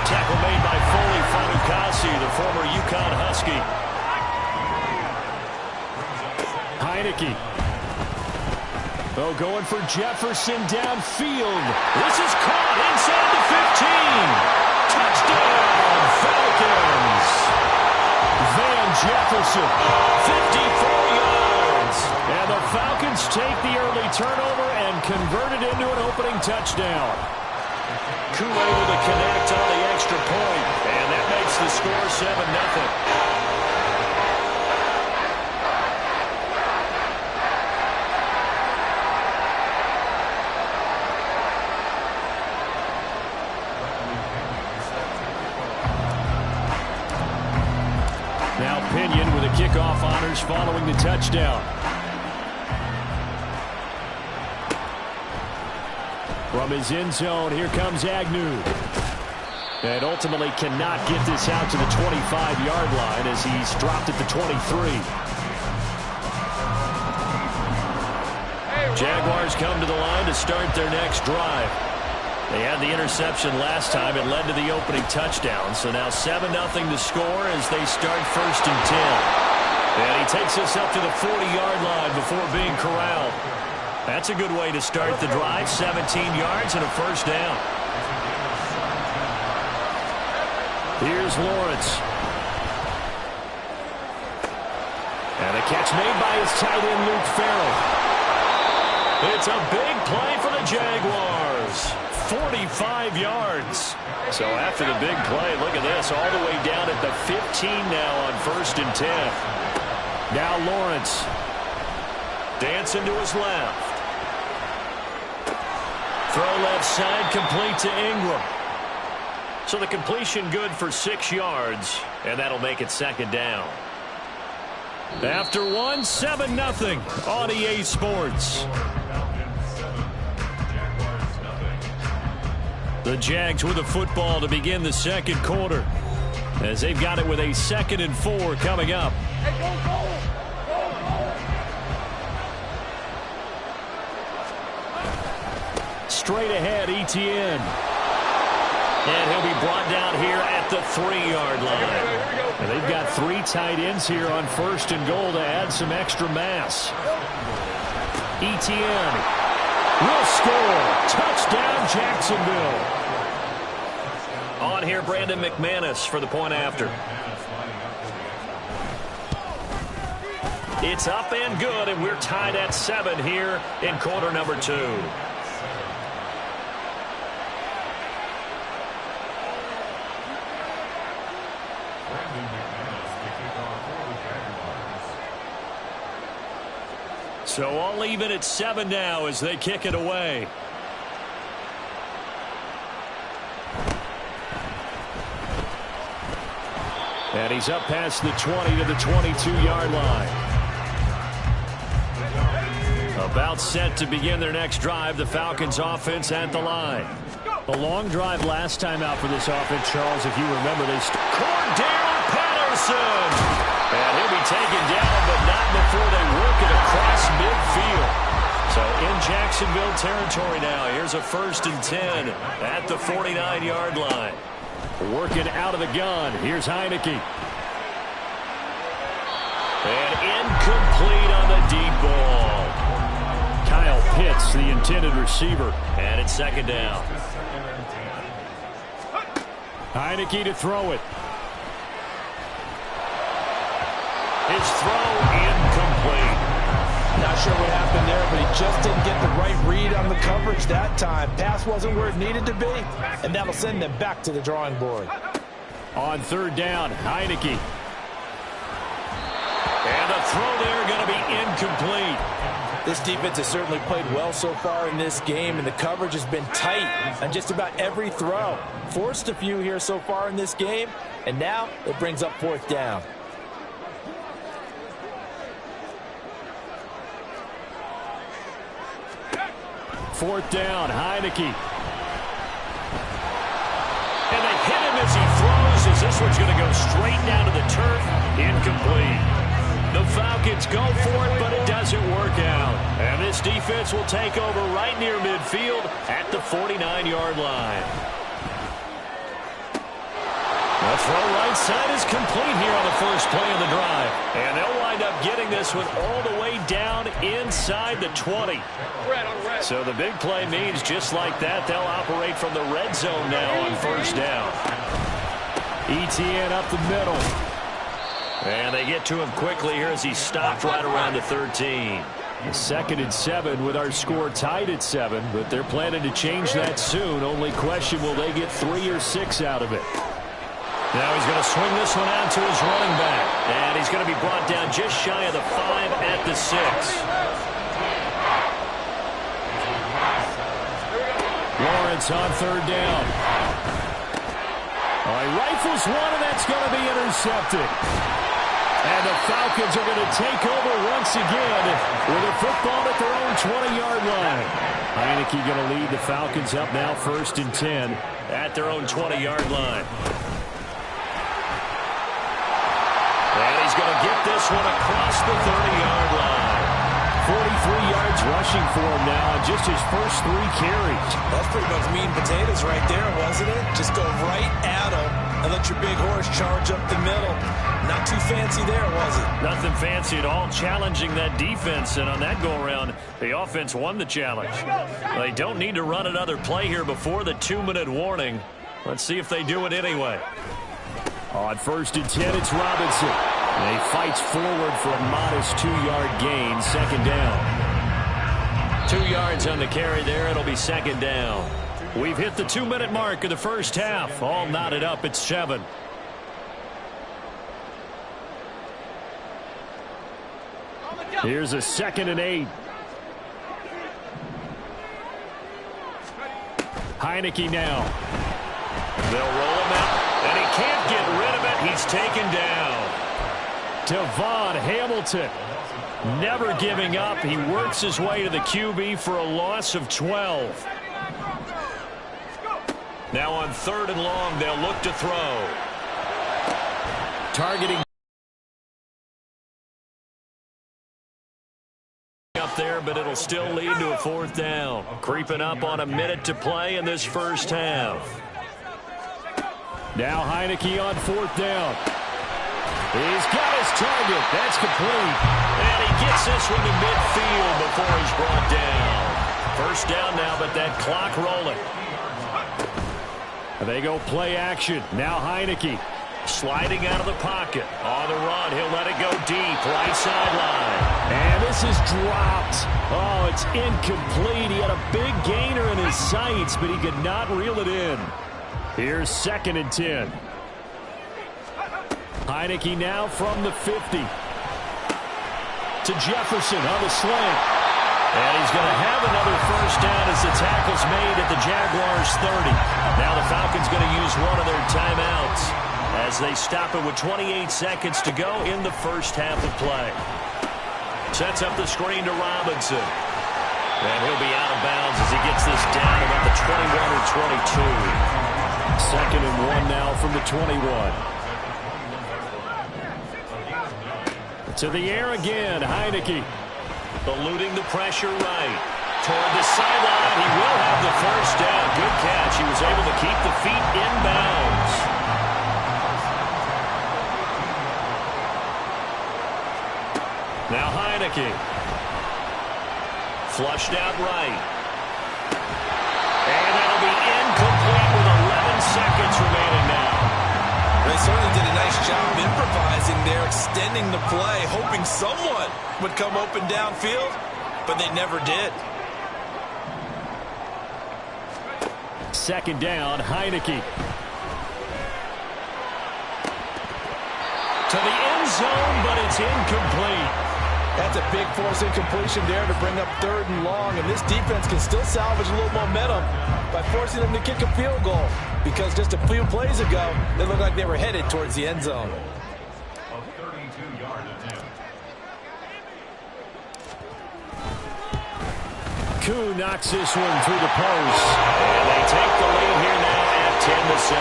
Tackle made by Foley Fatukasi, the former UConn Husky. Heineke. Oh, going for Jefferson downfield. This is caught inside the 15. Touchdown, Falcons. Van Jefferson, 54 yards. And the Falcons take the early turnover and convert it into an opening touchdown. Koo able to connect on the extra point, and that makes the score 7-0. Now Pinion with a kickoff honors following the touchdown. From his end zone, here comes Agnew. And ultimately cannot get this out to the 25-yard line as he's dropped at the 23. Jaguars come to the line to start their next drive. They had the interception last time. It led to the opening touchdown. So now 7-0 to score as they start 1st and 10. And he takes us up to the 40-yard line before being corralled. That's a good way to start the drive. 17 yards and a first down. Here's Lawrence. And a catch made by his tight end, Luke Farrell. It's a big play for the Jaguars. 45 yards. So after the big play, look at this, all the way down at the 15 now on 1st and 10. Now Lawrence. Dancing to his left. Throw left side, complete to Ingram. So the completion good for 6 yards, and that'll make it 2nd down. After 7-0 on EA Sports. The Jags with the football to begin the 2nd quarter, as they've got it with a 2nd and 4 coming up. Straight ahead, Etienne. And he'll be brought down here at the 3-yard line. And they've got 3 tight ends here on 1st and goal to add some extra mass. Etienne will score. Touchdown, Jacksonville. On here, Brandon McManus for the point after. It's up and good, and we're tied at 7 here in quarter number 2. So all even at 7 now as they kick it away. And he's up past the 20 to the 22-yard line. About set to begin their next drive, the Falcons offense at the line. A long drive last time out for this offense, Charles, if you remember. They Cordell Patterson! And he'll be taken down, but not before they work it across midfield. So in Jacksonville territory now. Here's a 1st and 10 at the 49-yard line. Working out of the gun. Here's Heineke. And incomplete on the deep ball. Kyle Pitts, the intended receiver. And it's 2nd down. Heineke to throw it. His throw incomplete. Not sure what happened there, but he just didn't get the right read on the coverage that time. Pass wasn't where it needed to be, and that'll send them back to the drawing board. On 3rd down, Heineke. And the throw there going to be incomplete. This defense has certainly played well so far in this game, and the coverage has been tight on just about every throw. Forced a few here so far in this game, and now it brings up 4th down. Fourth down, Heineke. And they hit him as he throws, as this one's going to go straight down to the turf. Incomplete. The Falcons go for it, but it doesn't work out. And this defense will take over right near midfield at the 49-yard line. The throw right side is complete here on the first play of the drive. And they'll wind up getting this one all the way down inside the 20. So the big play means just like that, they'll operate from the red zone now on 1st down. Etienne up the middle. And they get to him quickly here as he's stopped right around the 13. 2nd and 7 with our score tied at 7, but they're planning to change that soon. Only question, will they get 3 or 6 out of it? Now he's going to swing this one out to his running back. And he's going to be brought down just shy of the 5 at the 6. Lawrence on 3rd down. He rifles one, and that's going to be intercepted. And the Falcons are going to take over once again with a football at their own 20-yard line. Heineke going to lead the Falcons up now 1st and 10 at their own 20-yard line. And he's going to get this one across the 30-yard line. 43 yards rushing for him now on just his first 3 carries. That's pretty much meat and potatoes right there, wasn't it? Just go right at him. And let your big horse charge up the middle. Not too fancy there, was it? Nothing fancy at all, challenging that defense. And on that go-around, the offense won the challenge. They don't need to run another play here before the 2-minute warning. Let's see if they do it anyway. On 1st and 10, it's Robinson. And he fights forward for a modest 2-yard gain, 2nd down. 2 yards on the carry there. It'll be 2nd down. We've hit the 2-minute mark of the first half. All knotted up at 7. Here's a 2nd and 8. Heineke now. They'll roll him out, and he can't get rid of it. He's taken down. Devon Hamilton, never giving up. He works his way to the QB for a loss of 12. Now on 3rd and long, they'll look to throw. Targeting up there, but it'll still lead to a 4th down. Creeping up on a minute to play in this first half. Now Heineke on 4th down. He's got his target. That's complete. And he gets this one to midfield before he's brought down. First down now, but that clock rolling. They go play action. Now Heineke sliding out of the pocket. On the run, he'll let it go deep. Right sideline. And this is dropped. Oh, it's incomplete. He had a big gainer in his sights, but he could not reel it in. Here's 2nd and 10. Heineke now from the 50. To Jefferson on the slant. And he's going to have another first down as the tackle's made at the Jaguars' 30. Now the Falcons going to use one of their timeouts as they stop it with 28 seconds to go in the first half of play. Sets up the screen to Robinson. And he'll be out of bounds as he gets this down about the 21 or 22. 2nd and 1 now from the 21. To the air again, Heineke. Eluding the pressure right. Toward the sideline, he will have the first down. Good catch. He was able to keep the feet in bounds. Now Heineke. Flushed out right. And that'll be incomplete with 11 seconds remaining now. They certainly did a nice job improvising there, extending the play, hoping someone would come open downfield, but they never did. 2nd down, Heineke. To the end zone, but it's incomplete. That's a big force incompletion there to bring up 3rd and long, and this defense can still salvage a little momentum by forcing them to kick a field goal, because just a few plays ago, they looked like they were headed towards the end zone. A 32-yard attempt. Koo knocks this one through the post. And they take the lead here now at 10-7.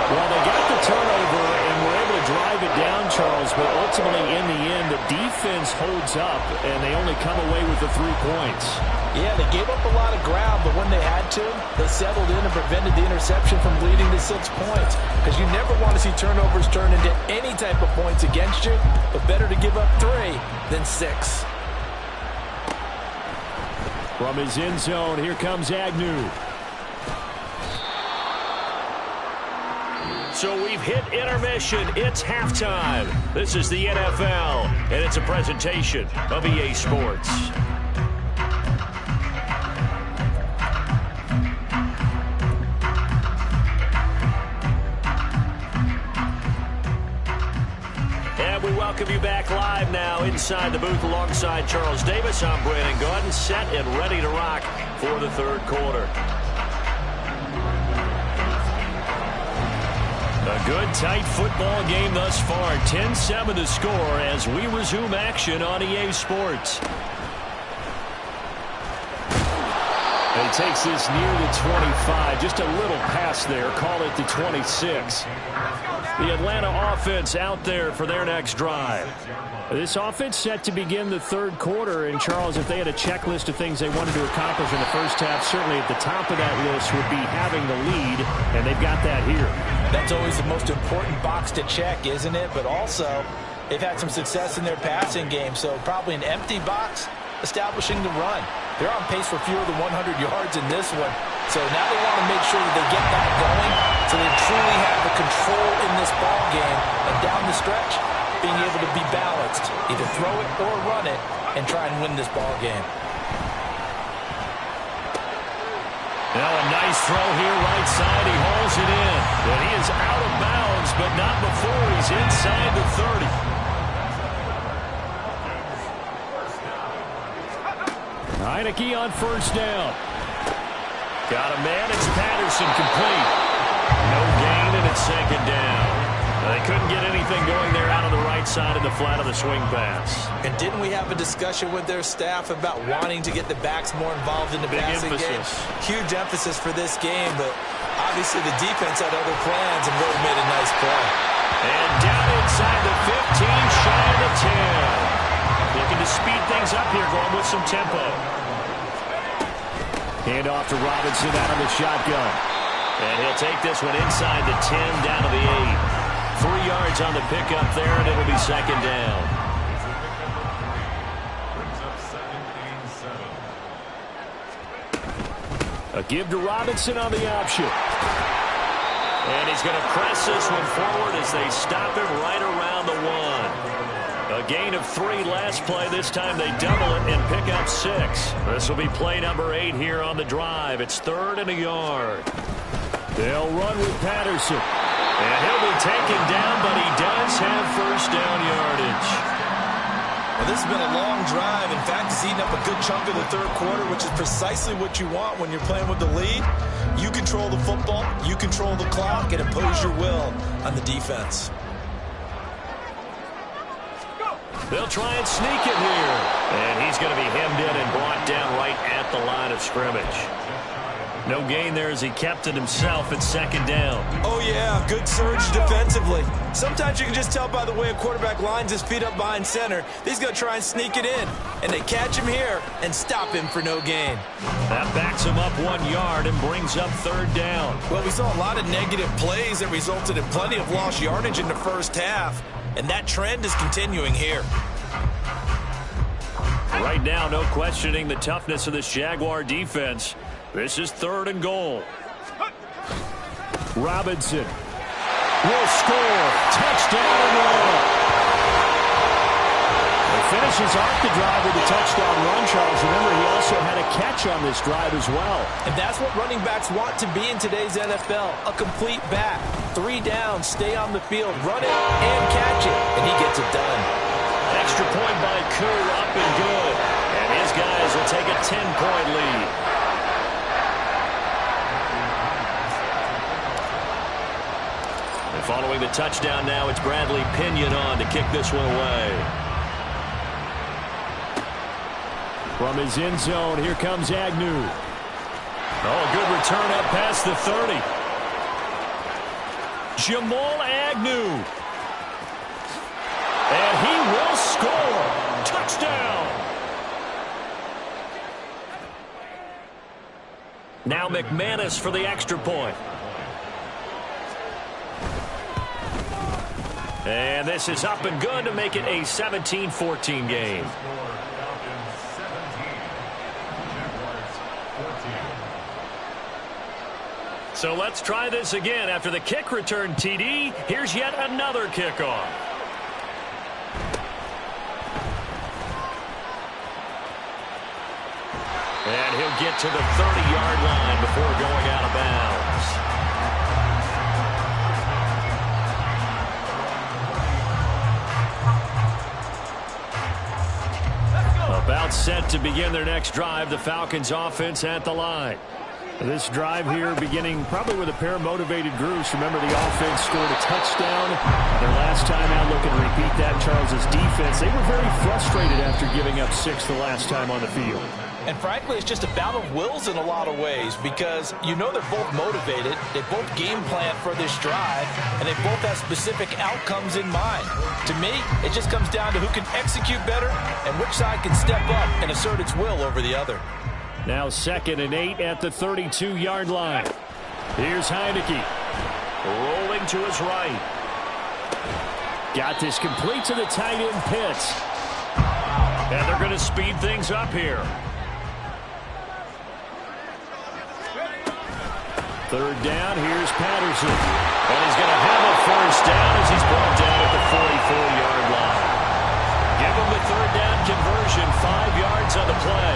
Well, they got the turnover and were able to drive it down, Charles, but ultimately in the end, the defense holds up, and they only come away with the 3 points. Yeah, they gave up a lot of ground, but when they had to, they settled in and prevented the interception from leading to 6 points. Because you never want to see turnovers turn into any type of points against you, but better to give up 3 than 6. From his end zone, here comes Agnew. So we've hit intermission. It's halftime. This is the NFL, and it's a presentation of EA Sports. And we welcome you back live now inside the booth alongside Charles Davis. I'm Brandon Gaudin, set and ready to rock for the 3rd quarter. A good, tight football game thus far. 10-7 to score as we resume action on EA Sports. He takes this near the 25, just a little pass there, call it the 26. The Atlanta offense out there for their next drive. This offense set to begin the third quarter, and Charles, if they had a checklist of things they wanted to accomplish in the first half, certainly at the top of that list would be having the lead, and they've got that here. That's always the most important box to check, isn't it? But also, they've had some success in their passing game, so probably an empty box establishing the run. They're on pace for fewer than 100 yards in this one. So now they want to make sure that they get that going so they truly have the control in this ball game. And down the stretch, being able to be balanced, either throw it or run it, and try and win this ball game. Now a nice throw here, right side. He hauls it in. But he is out of bounds, but not before he's inside the 30. Heineke on first down. Got a man. It's Patterson complete. No gain, and it's second down. They couldn't get anything going there out on the right side of the flat of the swing pass. And didn't we have a discussion with their staff about wanting to get the backs more involved in the passing game? Huge emphasis for this game, but obviously the defense had other plans and really made a nice play. And down inside the 15, shy of the 10. Looking to speed things up here, going with some tempo. Hand off to Robinson out of the shotgun. And he'll take this one inside the 10, down to the 8. 3 yards on the pickup there, and it'll be second down. A give to Robinson on the option. And he's going to press this one forward as they stop him right around the 1. A gain of 3 last play. This time they double it and pick up 6. This will be play number 8 here on the drive. It's 3rd and a yard. They'll run with Patterson. And he'll be taken down, but he does have first down yardage. Well, this has been a long drive. In fact, it's eaten up a good chunk of the third quarter, which is precisely what you want when you're playing with the lead. You control the football, you control the clock, and impose your will on the defense. They'll try and sneak it here. And he's going to be hemmed in and brought down right at the line of scrimmage. No gain there as he kept it himself at second down. Oh, yeah, good surge defensively. Sometimes you can just tell by the way a quarterback lines his feet up behind center. He's going to try and sneak it in. And they catch him here and stop him for no gain. That backs him up 1 yard and brings up third down. Well, we saw a lot of negative plays that resulted in plenty of lost yardage in the first half. And that trend is continuing here. Right now, no questioning the toughness of this Jaguar defense. This is 3rd and goal. Robinson will score. Touchdown and run. He finishes off the drive with a touchdown run, Charles. Remember, he also had a catch on this drive as well. And that's what running backs want to be in today's NFL. A complete back. 3 downs, stay on the field, run it, and catch it. And he gets it done. Extra point by Koo, up and good. And his guys will take a 10-point lead. Following the touchdown now, it's Bradley Pinion on to kick this one away. From his end zone, here comes Agnew. Oh, good return up past the 30. Jamal Agnew. And he will score. Touchdown. Now McManus for the extra point. And this is up and good to make it a 17-14 game. So let's try this again. After the kick return TD, here's yet another kickoff. And he'll get to the 30-yard line before going out of bounds. About set to begin their next drive. The Falcons offense at the line. This drive here beginning probably with a pair of motivated groups. Remember, the offense scored a touchdown. Their last time out, looking to repeat that. Charles's defense, they were very frustrated after giving up 6 the last time on the field. And frankly, it's just a battle of wills in a lot of ways because you know they're both motivated, they both game plan for this drive, and they both have specific outcomes in mind. To me, it just comes down to who can execute better and which side can step up and assert its will over the other. Now 2nd and 8 at the 32-yard line. Here's Heineke. Rolling to his right. Got this complete to the tight end Pitts. And they're going to speed things up here. 3rd down, here's Patterson. And he's going to have a 1st down as he's brought down at the 44-yard line. Give him the 3rd down conversion, 5 yards on the play.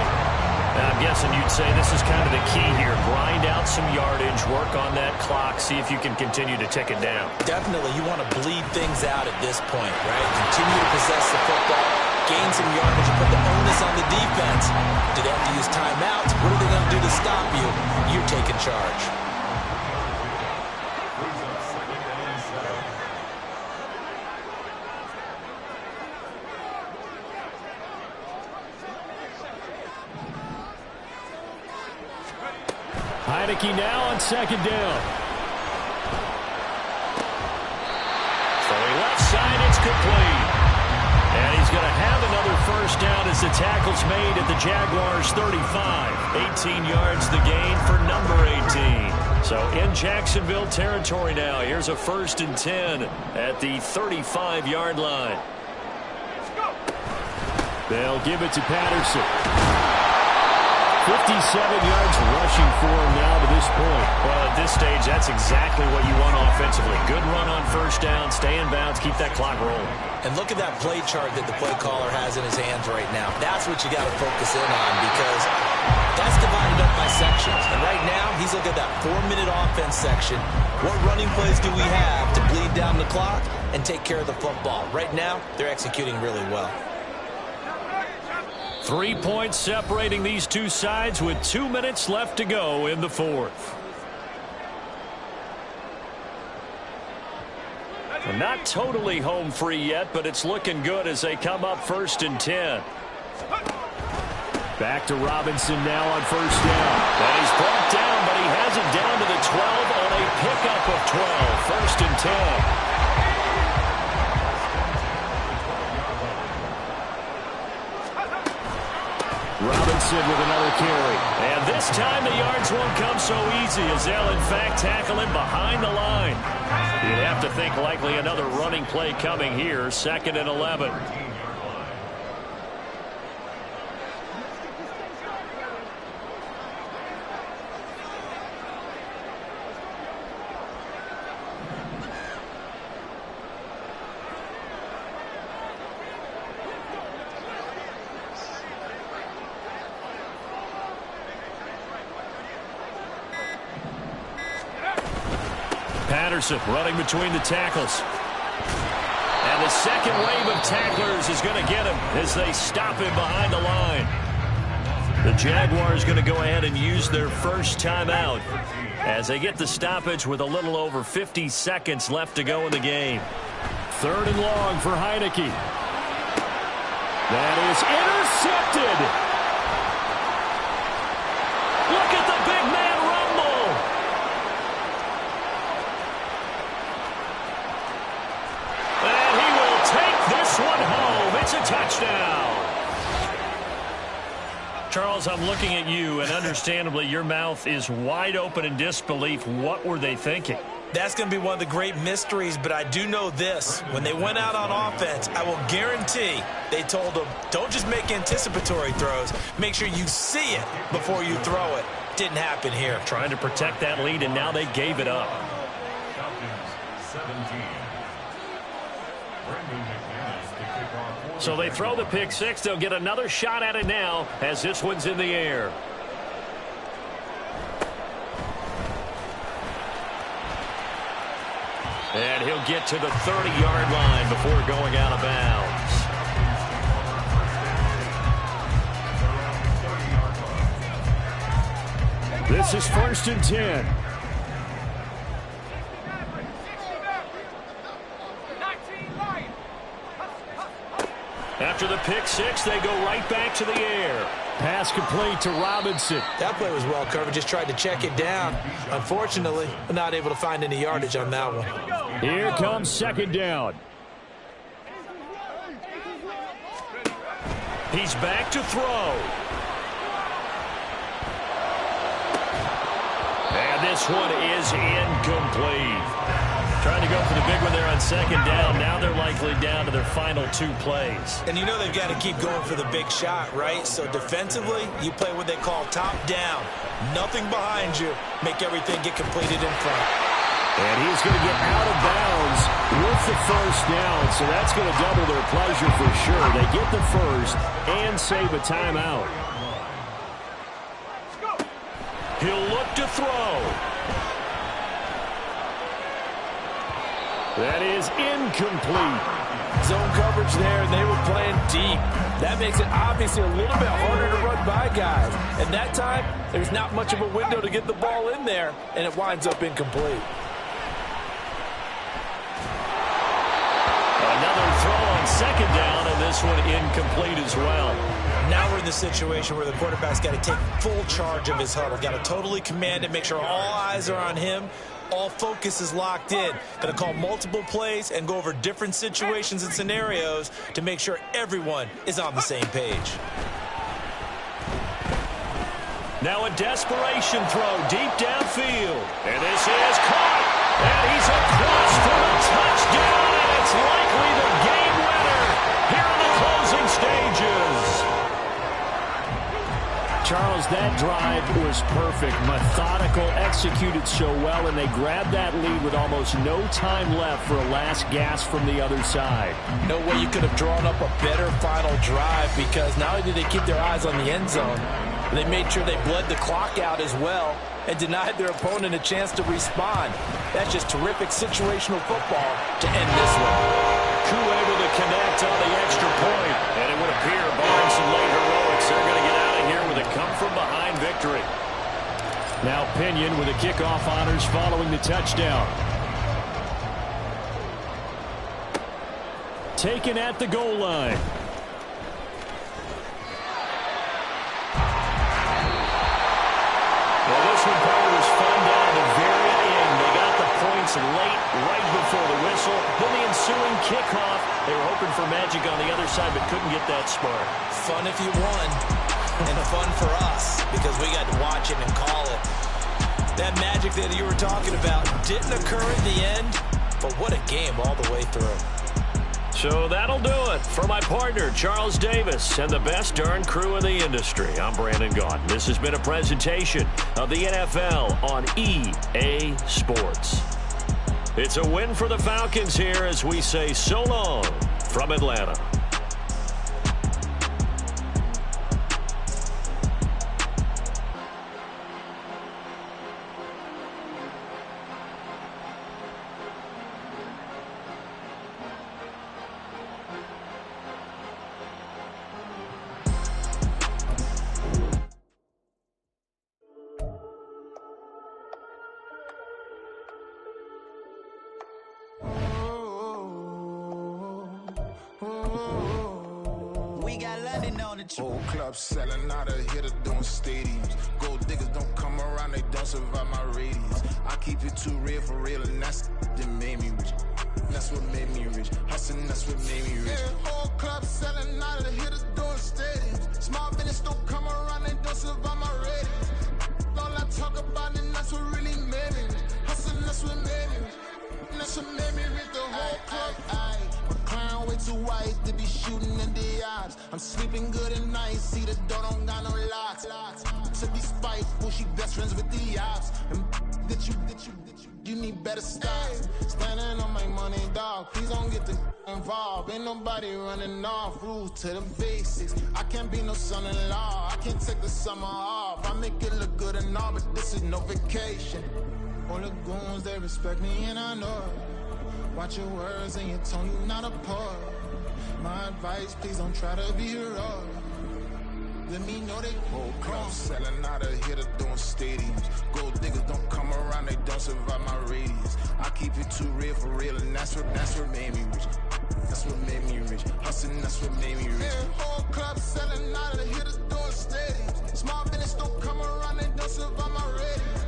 Now, I'm guessing you'd say this is kind of the key here. Grind out some yardage, work on that clock, see if you can continue to tick it down. Definitely, you want to bleed things out at this point, right? Continue to possess the football, gain some yardage, and put the onus on the defense. Do they have to use timeouts? What are they going to do to stop you? You're taking charge. Heineke now on 2nd down. Throwing left side, it's complete. And he's going to have another 1st down as the tackle's made at the Jaguars' 35. 18 yards the gain for number 18. So in Jacksonville territory now. Here's a 1st and 10 at the 35-yard line. They'll give it to Patterson. 57 yards rushing for him now to this point. Well, at this stage, that's exactly what you want offensively. Good run on 1st down, stay in bounds, keep that clock rolling. And look at that play chart that the play caller has in his hands right now. That's what you got to focus in on because that's divided up by sections. And right now, he's looking at that 4-minute offense section. What running plays do we have to bleed down the clock and take care of the football? Right now, they're executing really well. 3 points separating these two sides with 2 minutes left to go in the 4th. Well, not totally home free yet, but it's looking good as they come up 1st and 10. Back to Robinson now on 1st down. And he's brought down, but he has it down to the 12 on a pickup of 12. 1st and 10. Robinson with another carry. And this time the yards won't come so easy as they'll in fact tackle him behind the line. You'd have to think likely another running play coming here. 2nd and 11. Patterson running between the tackles. And the second wave of tacklers is going to get him as they stop him behind the line. The Jaguars going to go ahead and use their 1st timeout as they get the stoppage with a little over 50 seconds left to go in the game. 3rd and long for Heineke. That is intercepted. Look at the big man rumble. And he will take this one home. It's a touchdown. Charles, I'm looking at you, and understandably, your mouth is wide open in disbelief. What were they thinking? That's going to be one of the great mysteries, but I do know this. When they went out on offense, I will guarantee they told them, don't just make anticipatory throws. Make sure you see it before you throw it. Didn't happen here. Trying to protect that lead, and now they gave it up. So they throw the pick six. They'll get another shot at it now as this one's in the air. And he'll get to the 30-yard line before going out of bounds. This is 1st and 10. After the pick six, they go right back to the air. Pass complete to Robinson. That play was well covered. Just tried to check it down. Unfortunately, not able to find any yardage on that one. Here comes second down. He's back to throw. And this one is incomplete. Trying to go for the big one there on second down. Now they're likely down to their final 2 plays. And you know they've got to keep going for the big shot, right? So defensively, you play what they call top down. Nothing behind you. Make everything get completed in front. And he's going to get out of bounds with the first down. So that's going to double their pleasure for sure. They get the first and save a timeout. He'll look to throw. That is incomplete. Zone coverage there, and they were playing deep. That makes it obviously a little bit harder to run by guys. And that time, there's not much of a window to get the ball in there, and it winds up incomplete. Another throw on second down, and this one incomplete as well. Now we're in the situation where the quarterback's got to take full charge of his huddle. Got to totally command it, make sure all eyes are on him. All focus is locked in. Going to call multiple plays and go over different situations and scenarios to make sure everyone is on the same page. Now a desperation throw deep downfield. And this is caught. And he's across for a touchdown. And it's likely the game winner here in the closing stages. Charles, that drive was perfect, methodical, executed so well, and they grabbed that lead with almost no time left for a last gasp from the other side. No way you could have drawn up a better final drive, because not only did they keep their eyes on the end zone, they made sure they bled the clock out as well and denied their opponent a chance to respond. That's just terrific situational football to end this one. Koo able to connect on the extra point, and it would appear barring some late heroics, they're going to get out of here with a come-from-behind victory. Now Pinion with the kickoff honors following the touchdown. Taken at the goal line. Well, this one probably was fun down at the very end. They got the points late, right before the whistle. Then the ensuing kickoff. They were hoping for magic on the other side, but couldn't get that spark. Fun if you won, and fun for us, because we got to watch it and call it. That magic that you were talking about didn't occur at the end, but what a game all the way through. So that'll do it for my partner, Charles Davis, and the best darn crew in the industry. I'm Brandon Gaudin. This has been a presentation of the NFL on EA Sports. It's a win for the Falcons here as we say so long from Atlanta. Whole club selling out of hitter doing stadiums. Gold diggers don't come around, they don't survive my radius. I keep it too real for real, and that's that made me rich. That's what made me rich. Hustling, that's what made me rich. Yeah, whole club selling out of hitters doing stadiums. Small business don't come around, they don't survive my radius. All I talk about, and that's what really made me rich. Hustling, that's what made me rich. That's what made me rich. The whole club. Clown way too white to be shooting in the eyes. I'm sleeping good at night, see the door don't got no locks. To be spiteful, she best friends with the ops. And you need better styles. Standing on my money, dog, please don't get the involved. Ain't nobody running off, rules to the basics. I can't be no son-in-law, I can't take the summer off. I make it look good and all, but this is no vacation. All the goons, they respect me and I know it. Watch your words and your tone, you not a part. My advice, please don't try to be heroic. Let me know they whole club selling out of hitter doing stadiums. Gold diggers don't come around, they don't survive my radius. I keep it too real for real, and that's what made me rich. That's what made me rich. Hustling, that's what made me rich. Yeah, whole club selling out of hitters doing stadiums. Small business don't come around, they don't survive my ratings.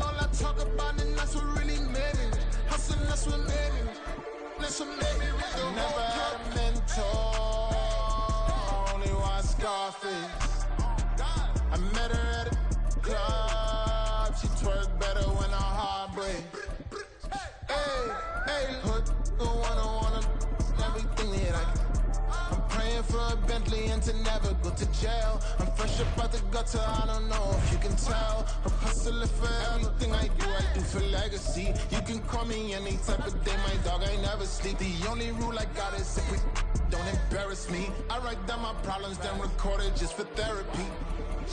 All I talk about it, that's what really made me rich. Hustling, that's what made me rich. That's what made me rich. Never had a mentor, only one Scarface. I met her at a club, she twerk better when her heart breaks. Hey, put the wanna everything that I can. I'm praying for a Bentley and to never go to jail. I'm fresh up out the gutter, I don't know if you can tell. I'm hustling for everything I do for legacy. You can call me any type of day, my dog, I never sleep. The only rule I got is if we don't embarrass me. I write down my problems, then record it just for therapy.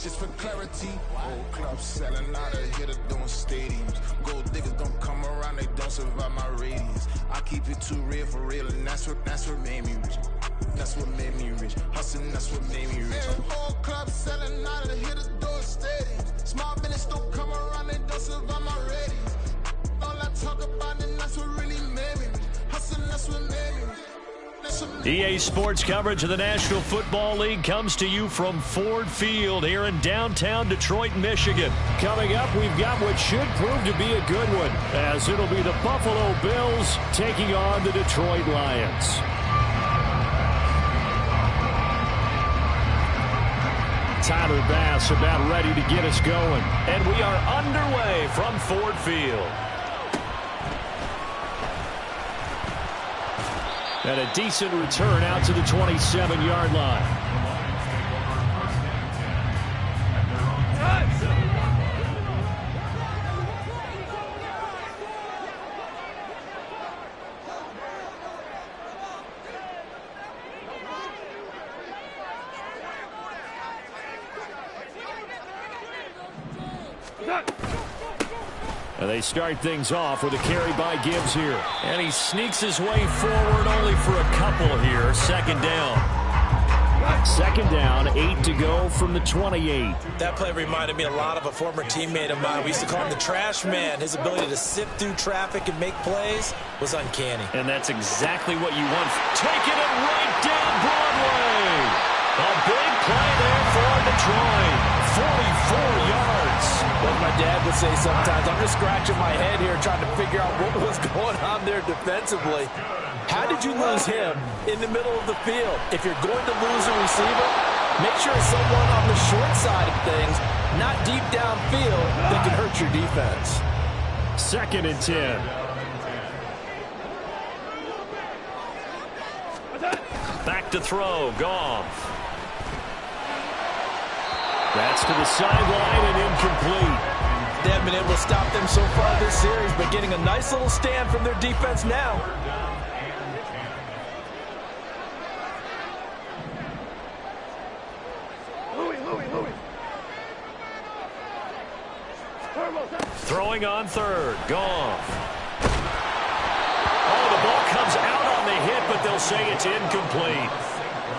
Just for clarity, whole club selling out of hitter doing stadiums. Gold diggers don't come around, they don't survive my radius. I keep it too real for real, and that's what made me rich. That's what made me rich. Hustling, that's what made me rich. Yeah, whole club selling out of hitter doing stadiums. Small business don't come around, they don't survive my radius. All I talk about, and that's what really made me rich. Hustling, that's what made me rich. EA Sports coverage of the National Football League comes to you from Ford Field here in downtown Detroit, Michigan. Coming up, we've got what should prove to be a good one, as it'll be the Buffalo Bills taking on the Detroit Lions. Tyler Bass about ready to get us going, and we are underway from Ford Field. And a decent return out to the 27-yard line. And they start things off with a carry by Gibbs here. And he sneaks his way forward only for a couple here. Second down. Second down, 8 to go from the 28. That play reminded me a lot of a former teammate of mine. We used to call him the trash man. His ability to sift through traffic and make plays was uncanny. And that's exactly what you want. Taking it right down Broadway. A big play there for Detroit. 44 yards. Like my dad would say sometimes, I'm just scratching my head here trying to figure out what was going on there defensively. How did you lose him in the middle of the field? If you're going to lose a receiver, make sure it's someone on the short side of things, not deep downfield, that can hurt your defense. Second and 10. Back to throw, Goff. That's to the sideline and incomplete. They haven't been able to stop them so far this series, but getting a nice little stand from their defense now. Throwing on third, Goff. Oh, the ball comes out on the hit, but they'll say it's incomplete.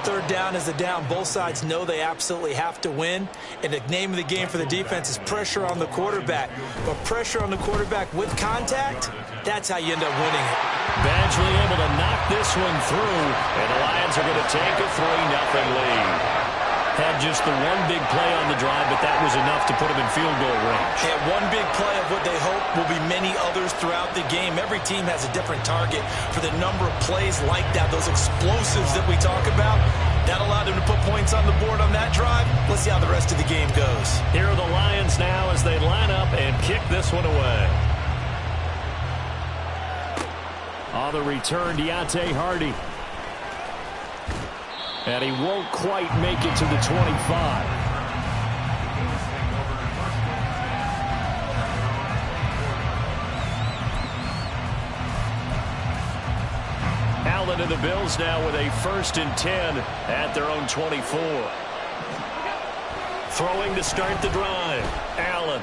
Third down is a down. Both sides know they absolutely have to win. And the name of the game for the defense is pressure on the quarterback. But pressure on the quarterback with contact, that's how you end up winning it. Badgley able to knock this one through. And the Lions are going to take a 3-0 lead. Had just the one big play on the drive, but that was enough to put them in field goal range. And one big play of what they hope will be many others throughout the game. Every team has a different target for the number of plays like that, those explosives that we talk about. That allowed them to put points on the board on that drive. Let's see how the rest of the game goes. Here are the Lions now as they line up and kick this one away. On the return, Deontay Hardy. And he won't quite make it to the 25. Allen and the Bills now with a 1st and 10 at their own 24. Throwing to start the drive. Allen.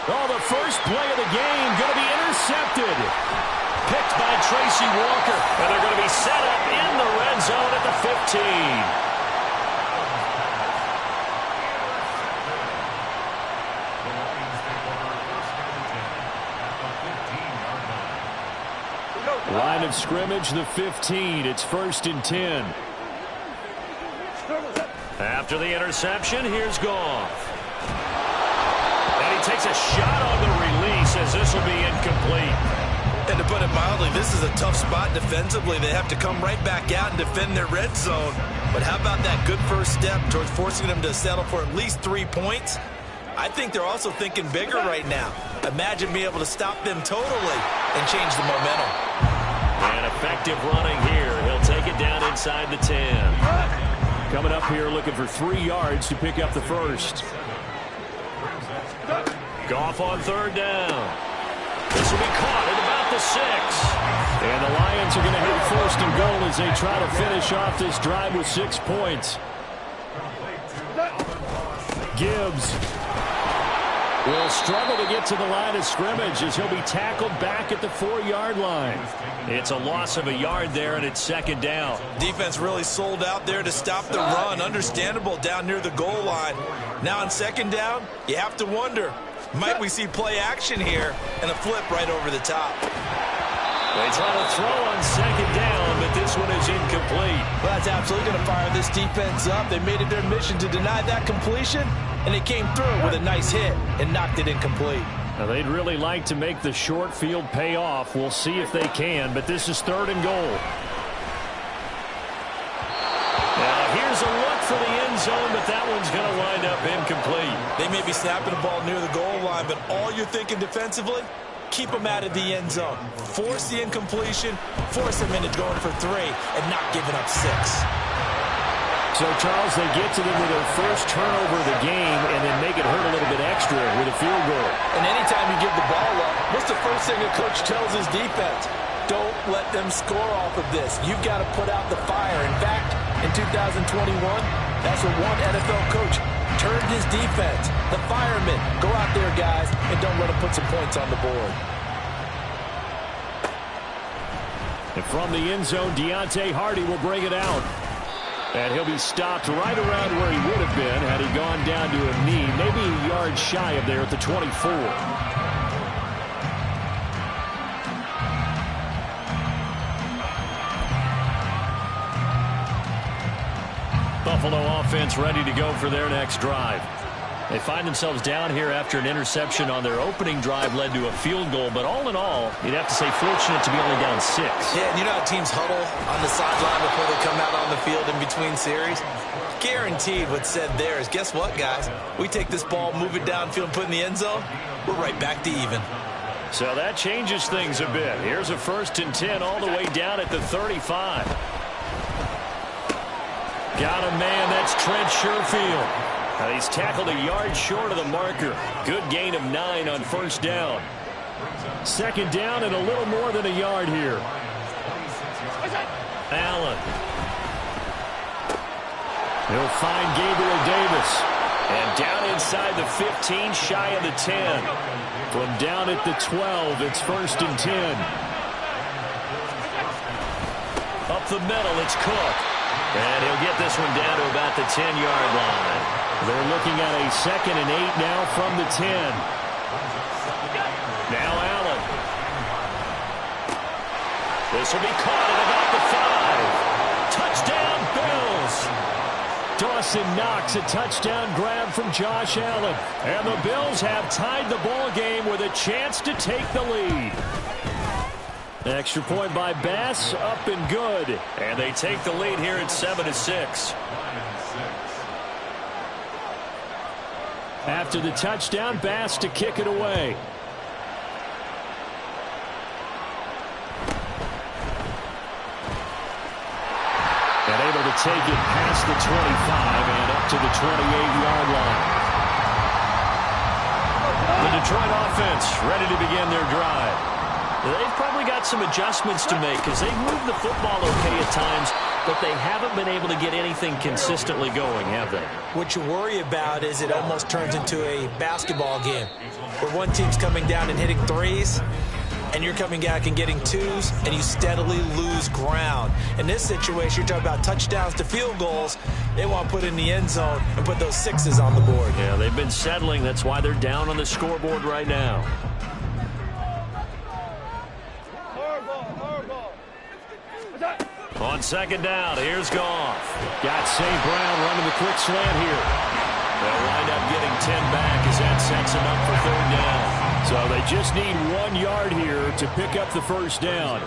Oh, the first play of the game going to be intercepted. Picked by Tracy Walker. And they're going to be set up in the red zone at the 15. Line of scrimmage, the 15. It's 1st and 10. After the interception, here's Goff. And he takes a shot on the release as this will be incomplete. And to put it mildly, this is a tough spot defensively. They have to come right back out and defend their red zone. But how about that good first step towards forcing them to settle for at least 3 points? I think they're also thinking bigger right now. Imagine being able to stop them totally and change the momentum. And effective running here. He'll take it down inside the 10. Coming up here looking for 3 yards to pick up the first. Goff on 3rd down. This will be caught at about the 6. And the Lions are going to hit 1st and goal as they try to finish off this drive with 6 points. Gibbs will struggle to get to the line of scrimmage as he'll be tackled back at the 4-yard line. It's a loss of a yard there, and it's 2nd down. Defense really sold out there to stop the run. Understandable down near the goal line. Now on 2nd down, you have to wonder, might we see play action here and a flip right over the top? They try to throw on 2nd down, but this one is incomplete. Well, that's absolutely going to fire this defense up. They made it their mission to deny that completion, and they came through with a nice hit and knocked it incomplete. Now, they'd really like to make the short field pay off. We'll see if they can, but this is 3rd and goal. Now, here's a look for the end zone, but that one's going to wind up incomplete. They may be snapping the ball near the goal line, but all you're thinking defensively, keep them out of the end zone. Force the incompletion, force them into going for 3, and not giving up 6. So, Charles, they get to them with their first turnover of the game and then make it hurt a little bit extra with a field goal. And anytime you give the ball up, what's the first thing a coach tells his defense? Don't let them score off of this. You've got to put out the fire. In fact, in 2021, that's what one NFL coach turned his defense. The firemen. Go out there, guys, and don't let them put some points on the board. And from the end zone, Deontay Hardy will bring it out. And he'll be stopped right around where he would have been had he gone down to a knee, maybe a yard shy of there at the 24. Buffalo offense ready to go for their next drive. They find themselves down here after an interception on their opening drive led to a field goal. But all in all, you'd have to say fortunate to be only down 6. Yeah, and you know how teams huddle on the sideline before they come out on the field in between series? Guaranteed what's said there is, guess what, guys? We take this ball, move it downfield, and put it in the end zone, we're right back to even. So that changes things a bit. Here's a 1st and 10 all the way down at the 35. Got a man, that's Trent Sherfield. Now he's tackled a yard short of the marker. Good gain of 9 on 1st down. 2nd down and a little more than a yard here. Allen. He'll find Gabriel Davis. And down inside the 15, shy of the 10. From down at the 12, it's 1st and 10. Up the middle, it's Cook. And he'll get this one down to about the 10-yard line. They're looking at a 2nd and 8 now from the 10. Now Allen. This will be caught at about the 5. Touchdown, Bills. Dawson Knox, a touchdown grab from Josh Allen. And the Bills have tied the ball game with a chance to take the lead. Extra point by Bass, up and good. And they take the lead here at 7-6. After the touchdown, Bass to kick it away. And able to take it past the 25 and up to the 28-yard line. The Detroit offense ready to begin their drive. They've probably got some adjustments to make because they've moved the football okay at times, but they haven't been able to get anything consistently going, have they? What you worry about is it almost turns into a basketball game where one team's coming down and hitting 3s, and you're coming back and getting 2s, and you steadily lose ground. In this situation, you're talking about touchdowns to field goals. They want to put in the end zone and put those 6s on the board. Yeah, they've been settling. That's why they're down on the scoreboard right now. Horrible. On second down, here's Goff. Got St. Brown running the quick slant here. They'll wind up getting 10 back as that sets them up for third down. So they just need 1 yard here to pick up the first down.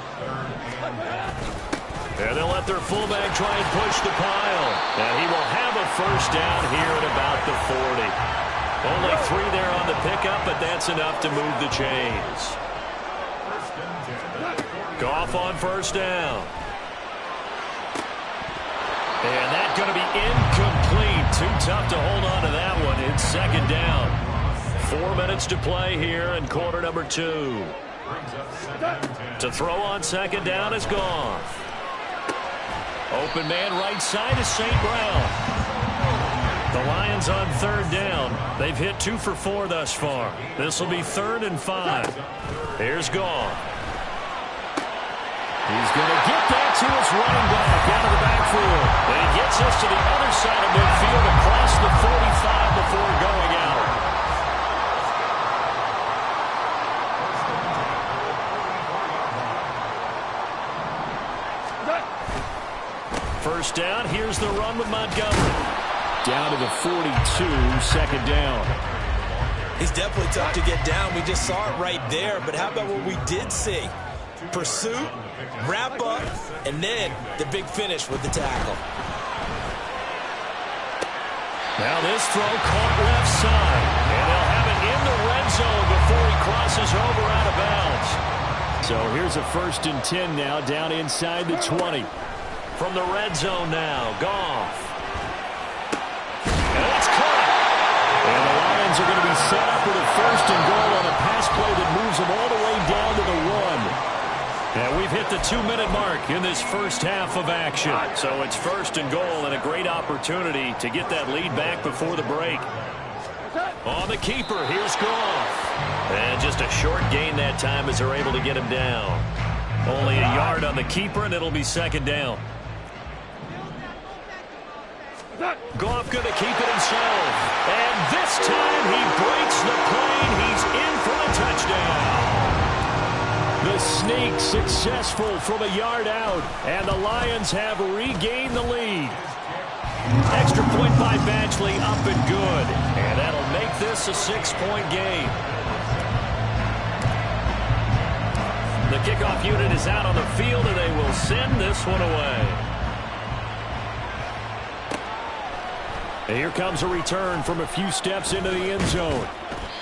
And they'll let their fullback try and push the pile. And he will have a first down here at about the 40. Only 3 there on the pickup, but that's enough to move the chains. Goff on first down. And that's going to be incomplete. Too tough to hold on to that one. It's second down. 4 minutes to play here in quarter number 2. To throw on second down is Goff. Open man right side is St. Brown. The Lions on third down. They've hit 2 for 4 thus far. This will be 3rd and 5. Here's Goff. He's going to get that to his running back out of the backfield. And he gets us to the other side of midfield across the 45 before going out. First down, here's the run with Montgomery. Down to the 42, second down. He's definitely tough to get down. We just saw it right there. But how about what we did see? Pursuit, wrap up, and then the big finish with the tackle. Now this throw caught left side. And they'll have it in the red zone before he crosses over out of bounds. So here's a 1st and 10 now down inside the 20. From the red zone now, Goff. And it's caught. And the Lions are going to be set up with a 1st and goal on a pass play that moves them all the way down to the 1. And we've hit the 2-minute mark in this first half of action. So it's 1st and goal and a great opportunity to get that lead back before the break. On the keeper, here's Goff. And just a short gain that time as they're able to get him down. Only a yard on the keeper, and it'll be second down. Goff going to keep it himself. And this time he breaks the plane. He's in for a touchdown. The sneak successful from a yard out, and the Lions have regained the lead. Extra point by Badgley, up and good. And that'll make this a 6-point game. The kickoff unit is out on the field, and they will send this one away. And here comes a return from a few steps into the end zone.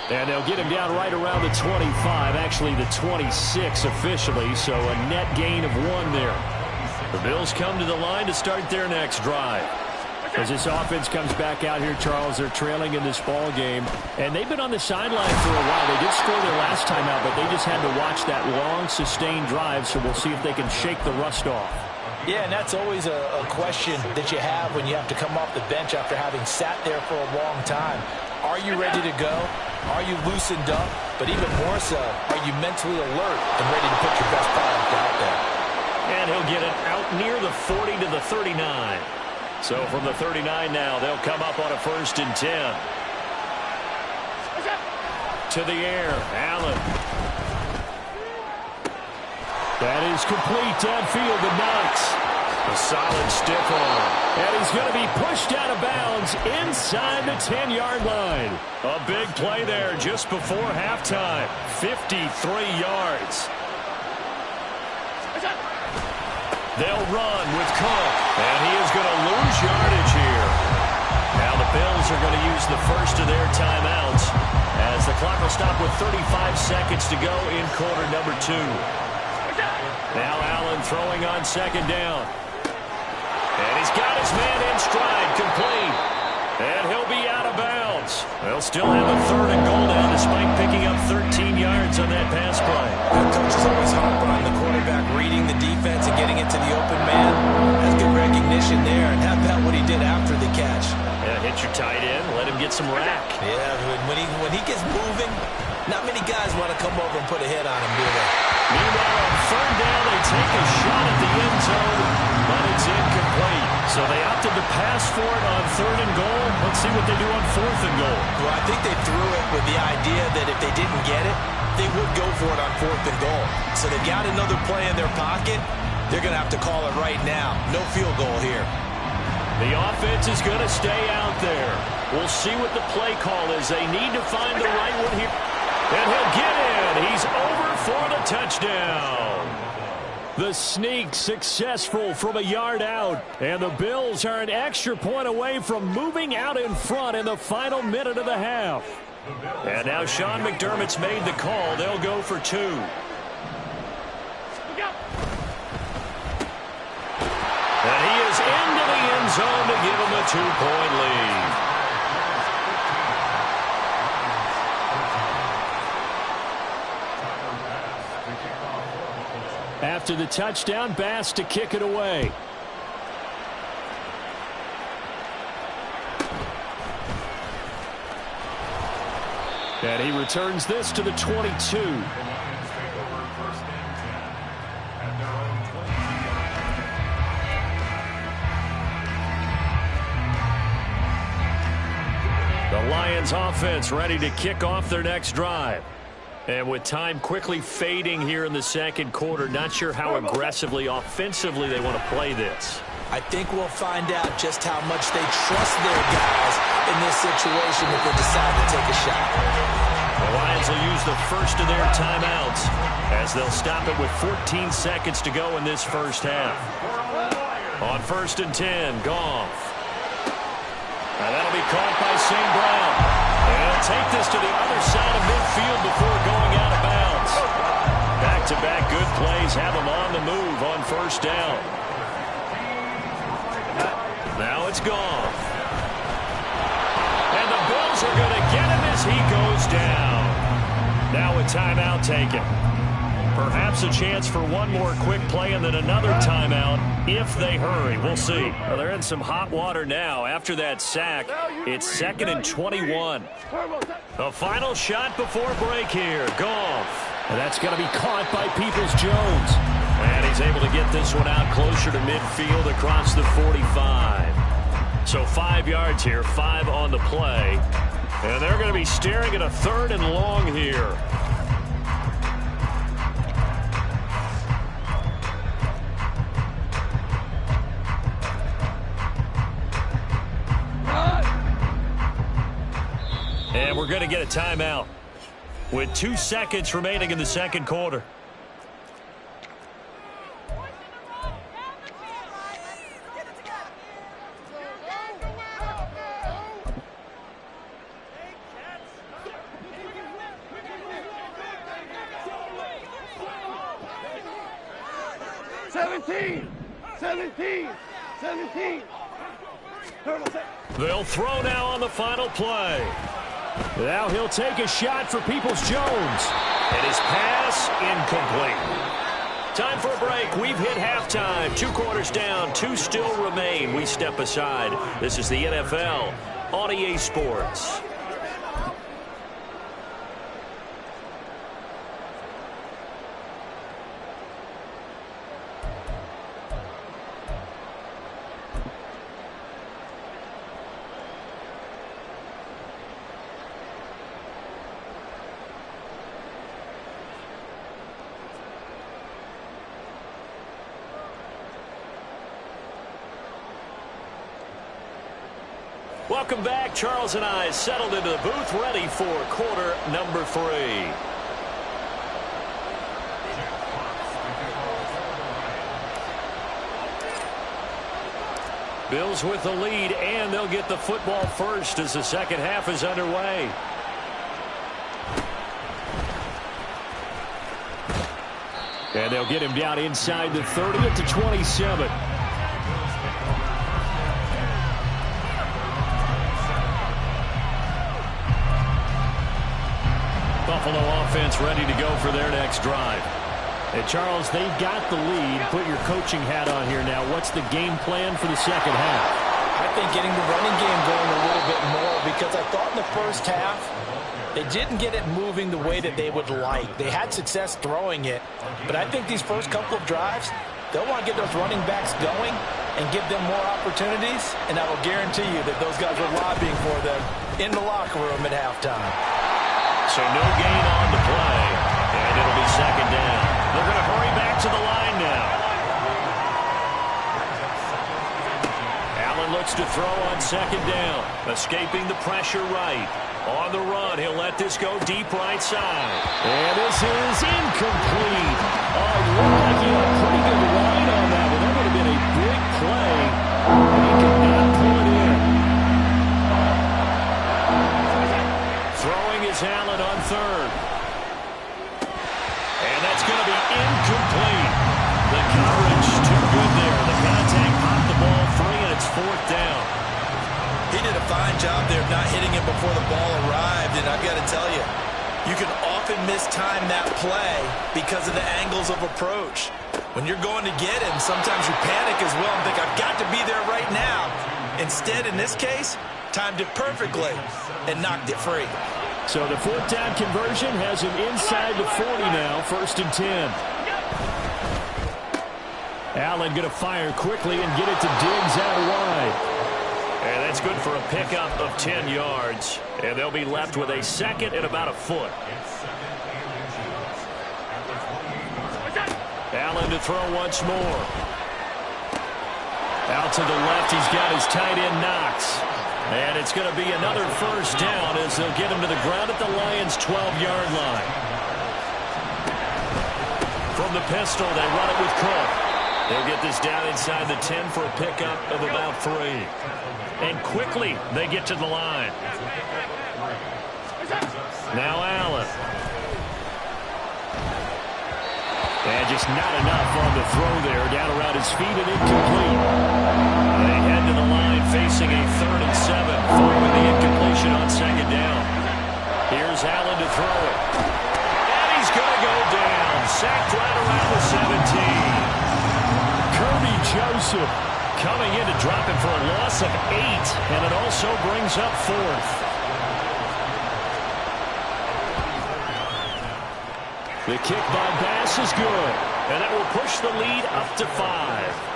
And they'll get him down right around the 25, actually the 26 officially, so a net gain of 1 there. The Bills come to the line to start their next drive. As this offense comes back out here, Charles, they're trailing in this ball game, and they've been on the sideline for a while. They did score their last time out, but they just had to watch that long, sustained drive, so we'll see if they can shake the rust off. Yeah, and that's always a question that you have when you have to come off the bench after having sat there for a long time. Are you ready to go? Are you loosened up? But even more so, are you mentally alert and ready to put your best product out there? And he'll get it out near the 40 to the 39. So from the 39 now, they'll come up on a 1st and 10. To the air, Allen. That is complete downfield to Knox. A solid stiff arm. And he's going to be pushed out of bounds inside the 10-yard line. A big play there just before halftime. 53 yards. They'll run with Cook. And he is going to lose yardage here. Now the Bills are going to use the first of their timeouts as the clock will stop with 35 seconds to go in quarter number 2. Now Allen throwing on second down. And he's got his man in stride, complete. And he'll be out of bounds. They'll still have a 3rd and goal now despite picking up 13 yards on that pass play. The coach is always harping on the quarterback reading the defense and getting it to the open man. That's good recognition there. And how about what he did after the catch? Yeah, hit your tight end, let him get some rack. Yeah, when he gets moving, not many guys want to come over and put a hit on him, do they? Meanwhile, on 3rd down, they take a shot at the end zone, but it's incomplete. So they opted to pass for it on 3rd and goal. Let's see what they do on 4th and goal. Well, I think they threw it with the idea that if they didn't get it, they would go for it on 4th and goal. So they got another play in their pocket, They're going to have to call it right now. No field goal here. The offense is going to stay out there. We'll see what the play call is. They need to find the right one here. And he'll get in. He's over for the touchdown. The sneak successful from a yard out. And the Bills are an extra point away from moving out in front in the final minute of the half. And now Sean McDermott's made the call. They'll go for 2. And he is into the end zone to give him a 2-point lead. After the touchdown, Bass to kick it away. And he returns this to the 22. The Lions offense ready to kick off their next drive. And with time quickly fading here in the second quarter, not sure how aggressively, offensively they want to play this. I think we'll find out just how much they trust their guys in this situation if they decide to take a shot. The Lions will use the first of their timeouts as they'll stop it with 14 seconds to go in this first half. On 1st and 10, Goff. And that'll be caught by St. Brown. And he'll take this to the other side of midfield before going out of bounds. Back-to-back good plays have him on the move on 1st down. Now it's Goff. And the Bills are going to get him as he goes down. Now a timeout taken. Perhaps a chance for one more quick play and then another timeout if they hurry. We'll see. Well, they're in some hot water now. After that sack, it's 2nd and 21. The final shot before break here. Goff. And that's going to be caught by Peoples-Jones. And he's able to get this one out closer to midfield across the 45. So 5 yards here, 5 on the play. And they're going to be staring at a 3rd and long here. And we're going to get a timeout with 2 seconds remaining in the second quarter. They'll throw now on the final play. Now he'll take a shot for Peoples-Jones. And his pass incomplete. Time for a break. We've hit halftime. 2 quarters down. 2 still remain. We step aside. This is the NFL on EA Sports. Welcome back. Charles and I settled into the booth, ready for quarter number 3. Bills with the lead, and they'll get the football first as the second half is underway. And they'll get him down inside the 30 at the 27. Buffalo offense ready to go for their next drive. And Charles, they've got the lead. Put your coaching hat on here now. What's the game plan for the second half? I think getting the running game going a little bit more, because I thought in the first half they didn't get it moving the way that they would like. They had success throwing it, but I think these first couple of drives, they'll want to get those running backs going and give them more opportunities, and I will guarantee you that those guys were lobbying for them in the locker room at halftime. So no gain on the play, and it'll be second down. They're going to hurry back to the line now. looks to throw on second down. Escaping the pressure right. On the run, he'll let this go deep right side. And this is incomplete. Looked like he had a pretty good line on that one. That would have been a big play. And he could not pull it in. Throwing is Allen on third. And that's going to be incomplete. The coverage too good there. The contact popped the ball free, and it's fourth down. He did a fine job there of not hitting it before the ball arrived, and I've got to tell you, you can often mistime that play because of the angles of approach. When you're going to get him, sometimes you panic as well and think, I've got to be there right now. Instead, in this case, timed it perfectly and knocked it free. So the fourth down conversion has him inside the 40 now, 1st and 10. Allen going to fire quickly and get it to Diggs out wide. And that's good for a pickup of 10 yards. And they'll be left with a second and about a foot. Allen to throw once more. Out to the left, he's got his tight end Knox. And it's going to be another first down as they'll get him to the ground at the Lions' 12-yard line. From the pistol, they run it with Cook. They'll get this down inside the 10 for a pickup of about 3. And quickly, they get to the line. Now Allen. And just not enough on the throw there. Down around his feet and incomplete. They head to the line facing a 3rd and 7 following the incompletion on second down. Here's Allen to throw it. And he's going to go down. Sacked right around the 17. Kirby Joseph coming in to drop him for a loss of 8, and it also brings up 4th. The kick by Bass is good, and that will push the lead up to 5.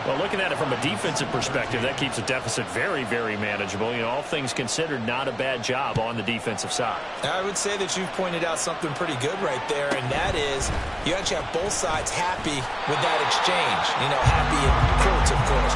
Well, looking at it from a defensive perspective, that keeps the deficit very, very manageable. You know, all things considered, not a bad job on the defensive side. I would say that you've pointed out something pretty good right there, and that is you actually have both sides happy with that exchange. You know, happy in quotes, of course.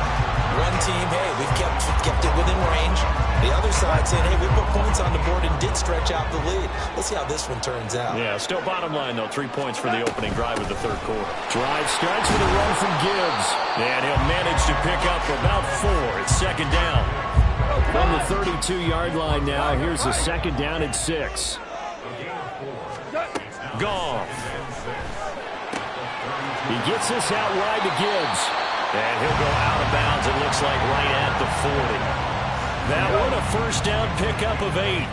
One team, hey, we've kept it within range. The other side saying, hey, we put points on the board and did stretch out the lead. Let's see how this one turns out. Yeah, still bottom line, though, 3 points for the opening drive of the third quarter. Drive starts with a run from Gibbs. And he'll manage to pick up about 4. It's second down. From the 32-yard line now, here's a second down and 6. Goff. He gets this out wide to Gibbs. And he'll go out of bounds, it looks like, right at the 40. That one a first down pickup of 8.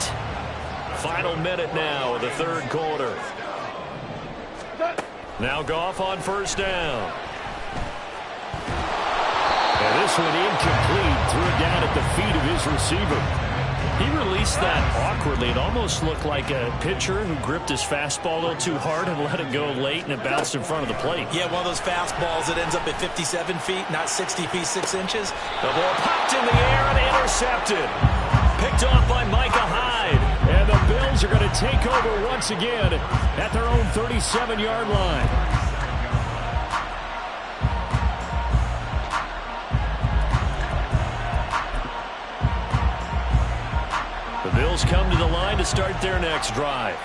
Final minute now of the third quarter. Now Goff on first down. And this one incomplete. Threw it down at the feet of his receiver. He released that awkwardly. It almost looked like a pitcher who gripped his fastball a little too hard and let it go late, and it bounced in front of the plate. Yeah, one of those fastballs that ends up at 57 feet, not 60 feet, 6 inches. The ball popped in the air and intercepted. Picked off by Micah Hyde. And the Bills are going to take over once again at their own 37-yard line. The Bills come to the line to start their next drive.